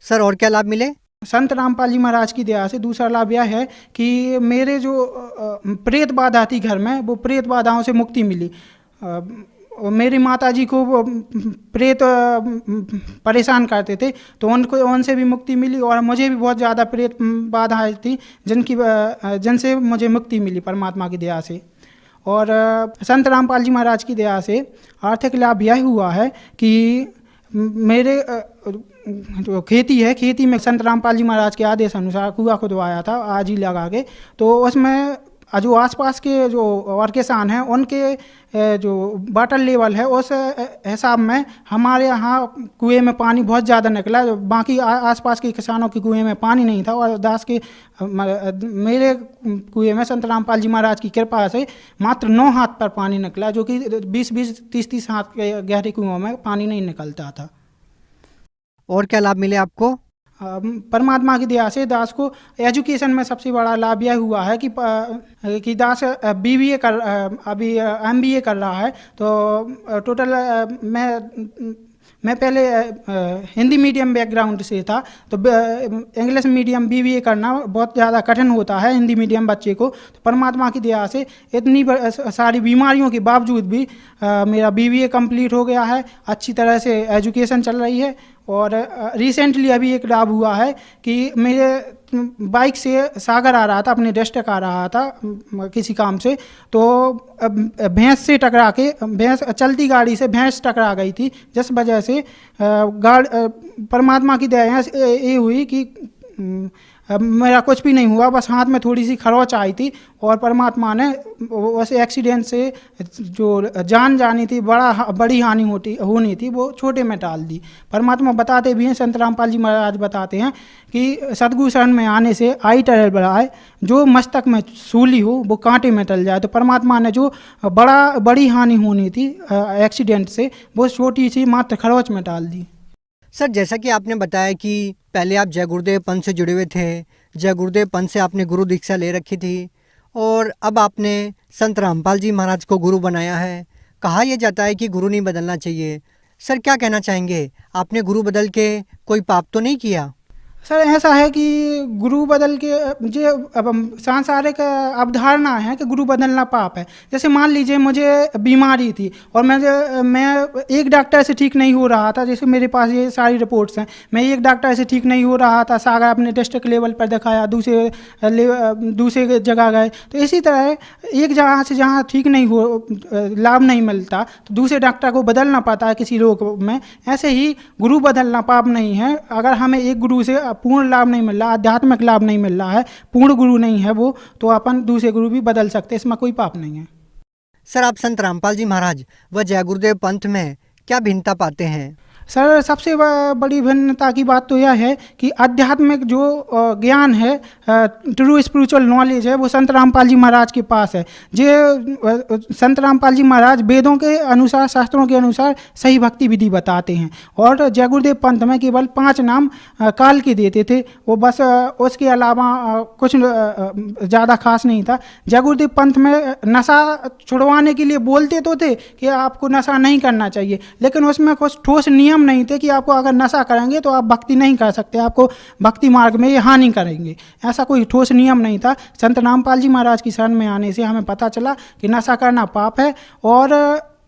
सर और क्या लाभ मिले? संत रामपाल जी महाराज की दया से दूसरा लाभ यह है कि मेरे जो प्रेत बाधा थी घर में, वो प्रेत बाधाओं से मुक्ति मिली। मेरी माता जी को प्रेत परेशान करते थे, तो उनसे भी मुक्ति मिली और मुझे भी बहुत ज़्यादा प्रेत बाधाएं थी जिनसे मुझे मुक्ति मिली परमात्मा की दया से। और संत रामपाल जी महाराज की दया से आर्थिक लाभ यह हुआ है कि मेरे जो खेती है, खेती में संत रामपाल जी महाराज के आदेश अनुसार कुआं खुदवाया था आज ही लगा के। तो उसमें जो आसपास के जो और किसान हैं उनके जो वाटर लेवल है उस हिसाब में हमारे यहाँ कुएं में पानी बहुत ज़्यादा निकला। बाकी आसपास के किसानों के कुएं में पानी नहीं था और मेरे कुएं में संत रामपाल जी महाराज की कृपा से मात्र 9 हाथ पर पानी निकला, जो कि 20-20, 30-30 हाथ के गहरे कुओं में पानी नहीं निकलता था। और क्या लाभ मिले आपको? परमात्मा की दया से दास को एजुकेशन में सबसे बड़ा लाभ यह हुआ है कि दास बीबीए कर अभी एमबीए कर रहा है। तो टोटल मैं पहले हिंदी मीडियम बैकग्राउंड से था, तो इंग्लिश मीडियम बीबीए करना बहुत ज़्यादा कठिन होता है हिंदी मीडियम बच्चे को। तो परमात्मा की दया से इतनी सारी बीमारियों के बावजूद भी मेरा बीबीए कंप्लीट हो गया है, अच्छी तरह से एजुकेशन चल रही है। और रिसेंटली अभी एक लाभ हुआ है कि मेरे बाइक से सागर आ रहा था, अपने डिस्ट्रिक्ट आ रहा था किसी काम से, तो भैंस से टकरा के, भैंस चलती गाड़ी से भैंस टकरा गई थी, जिस वजह से परमात्मा की दया ये हुई कि मेरा कुछ भी नहीं हुआ, बस हाथ में थोड़ी सी खरोंच आई थी और परमात्मा ने उस एक्सीडेंट से जो जान जानी थी, बड़ी हानि होनी थी, वो छोटे में टाल दी। परमात्मा बताते भी हैं, संत रामपाल जी महाराज बताते हैं कि सद्गुरु शरण में आने से आई टल बढ़ाए, जो मस्तक में सूली हो वो कांटे में टल जाए। तो परमात्मा ने जो बड़ी हानि होनी थी एक्सीडेंट से, वो छोटी सी मात्र खरोंच में टाल दी। सर, जैसा कि आपने बताया कि पहले आप जय गुरुदेव पंथ से जुड़े हुए थे, जय गुरुदेव पंथ से आपने गुरु दीक्षा ले रखी थी और अब आपने संत रामपाल जी महाराज को गुरु बनाया है। कहा यह जाता है कि गुरु नहीं बदलना चाहिए। सर, क्या कहना चाहेंगे? आपने गुरु बदल के कोई पाप तो नहीं किया? सर, ऐसा है कि गुरु बदल के जो अब सांसारिक अवधारणा है कि गुरु बदलना पाप है। जैसे मान लीजिए मुझे बीमारी थी और मैं एक डॉक्टर से ठीक नहीं हो रहा था, जैसे मेरे पास ये सारी रिपोर्ट्स हैं, मैं एक डॉक्टर से ठीक नहीं हो रहा था, सागर अपने डिस्ट्रिक्ट लेवल पर दिखाया, दूसरे जगह गए, तो इसी तरह एक जगह से जहाँ ठीक नहीं हो, लाभ नहीं मिलता, तो दूसरे डॉक्टर को बदलना पड़ता है किसी रोग में। ऐसे ही गुरु बदलना पाप नहीं है। अगर हमें एक गुरु से पूर्ण लाभ नहीं मिल रहा, आध्यात्मिक लाभ नहीं मिल रहा है, पूर्ण गुरु नहीं है वो, तो अपन दूसरे गुरु भी बदल सकते, इसमें कोई पाप नहीं है। सर, आप संत रामपाल जी महाराज व जय गुरुदेव पंथ में क्या भिन्नता पाते हैं? सर, सबसे बड़ी भिन्नता की बात तो यह है कि आध्यात्मिक जो ज्ञान है, ट्रू स्पिरिचुअल नॉलेज है, वो संत रामपाल जी महाराज के पास है। संत रामपाल जी महाराज वेदों के अनुसार, शास्त्रों के अनुसार सही भक्ति विधि बताते हैं। और जय गुरुदेव पंथ में केवल 5 नाम काल के देते थे, वो बस उसके अलावा कुछ ज़्यादा खास नहीं था। जय गुरुदेव पंथ में नशा छुड़वाने के लिए बोलते तो थे कि आपको नशा नहीं करना चाहिए, लेकिन उसमें कुछ ठोस नियम नहीं थे कि आपको अगर नशा करेंगे तो आप भक्ति नहीं कर सकते, आपको भक्ति मार्ग में ये हानि करेंगे, ऐसा कोई ठोस नियम नहीं था। संत रामपाल जी महाराज की शरण में आने से हमें पता चला कि नशा करना पाप है। और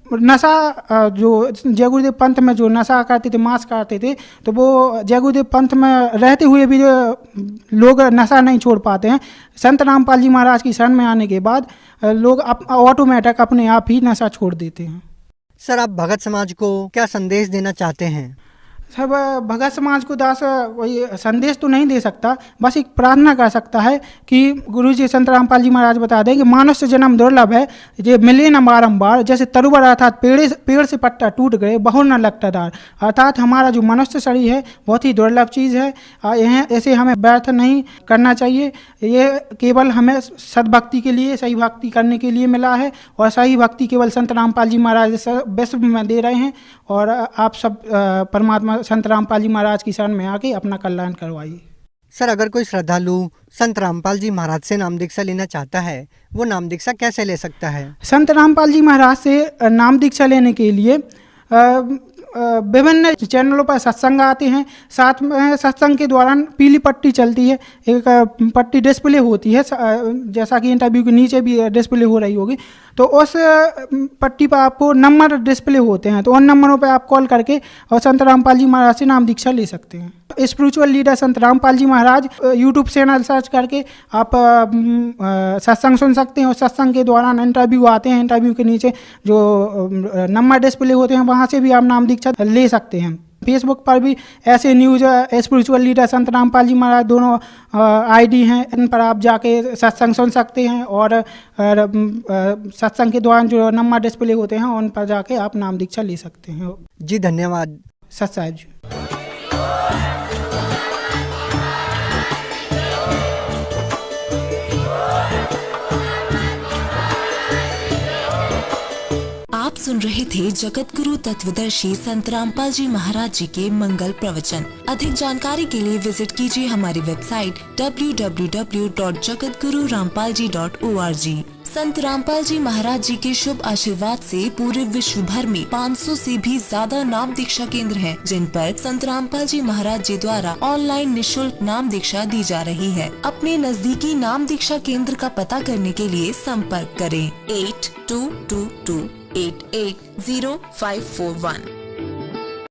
नशा जो जय गुरुदेव पंथ में जो नशा करते थे, मांस खाते थे, तो वो जय गुरुदेव पंथ में रहते हुए भी लोग नशा नहीं छोड़ पाते हैं। संत रामपाल जी महाराज की शरण में आने के बाद लोग ऑटोमेटिक अपने आप ही नशा छोड़ देते हैं। सर, आप भगत समाज को क्या संदेश देना चाहते हैं? सब भगत समाज को दास वही संदेश तो नहीं दे सकता, बस एक प्रार्थना कर सकता है कि गुरु जी संत रामपाल जी महाराज बता दें कि मानुष्य जन्म दुर्लभ है, ये मिले न बारंबार, जैसे तरुवर अर्थात पेड़ से पत्ता टूट गए, बहु न लगता दार। अर्थात हमारा जो मनुष्य शरीर है बहुत ही दुर्लभ चीज़ है, ऐसे हमें व्यर्थ नहीं करना चाहिए। ये केवल हमें सद्भक्ति के लिए, सही भक्ति करने के लिए मिला है, और सही भक्ति केवल संत रामपाल जी महाराज विश्व में दे रहे हैं। और आप सब परमात्मा संत रामपाल जी महाराज की शरण में आके अपना कल्याण करवाइए। सर, अगर कोई श्रद्धालु संत रामपाल जी महाराज से नाम दीक्षा लेना चाहता है, वो नाम दीक्षा कैसे ले सकता है? संत रामपाल जी महाराज से नाम दीक्षा लेने के लिए विभिन्न चैनलों पर सत्संग आते हैं। साथ में सत्संग के दौरान पीली पट्टी चलती है, एक पट्टी डिस्प्ले होती है, जैसा कि इंटरव्यू के नीचे भी डिस्प्ले हो रही होगी, तो उस पट्टी पर आपको नंबर डिस्प्ले होते हैं, तो उन नंबरों पर आप कॉल करके और संत रामपाल जी महाराज से नाम दीक्षा ले सकते हैं। स्पिरिचुअल लीडर संत रामपाल जी महाराज यूट्यूब चैनल सर्च करके आप सत्संग सुन सकते हैं, और सत्संग के दौरान इंटरव्यू आते हैं, इंटरव्यू के नीचे जो नंबर डिस्प्ले होते हैं वहाँ से भी आप नाम दीक्षा ले सकते हैं। फेसबुक पर भी ऐसे न्यूज़ स्पिरिचुअल लीडर संत रामपाल जी महाराज दोनों आईडी हैं, इन पर आप जाके सत्संग सुन सकते हैं, और सत्संग के दौरान जो नंबर डिस्प्ले होते हैं उन पर जाके आप नाम दीक्षा ले सकते हैं। जी धन्यवाद सत साहिब जी। आप सुन सुन रहे थे जगत गुरु तत्वदर्शी संत रामपाल जी महाराज जी के मंगल प्रवचन। अधिक जानकारी के लिए विजिट कीजिए हमारी वेबसाइट www.jagatgururampalji.org। संत रामपाल जी महाराज जी के शुभ आशीर्वाद से पूरे विश्व भर में 500 से भी ज्यादा नाम दीक्षा केंद्र हैं, जिन पर संत रामपाल जी महाराज जी द्वारा ऑनलाइन निशुल्क नाम दीक्षा दी जा रही है। अपने नजदीकी नाम दीक्षा केंद्र का पता करने के लिए संपर्क करें 8222880541।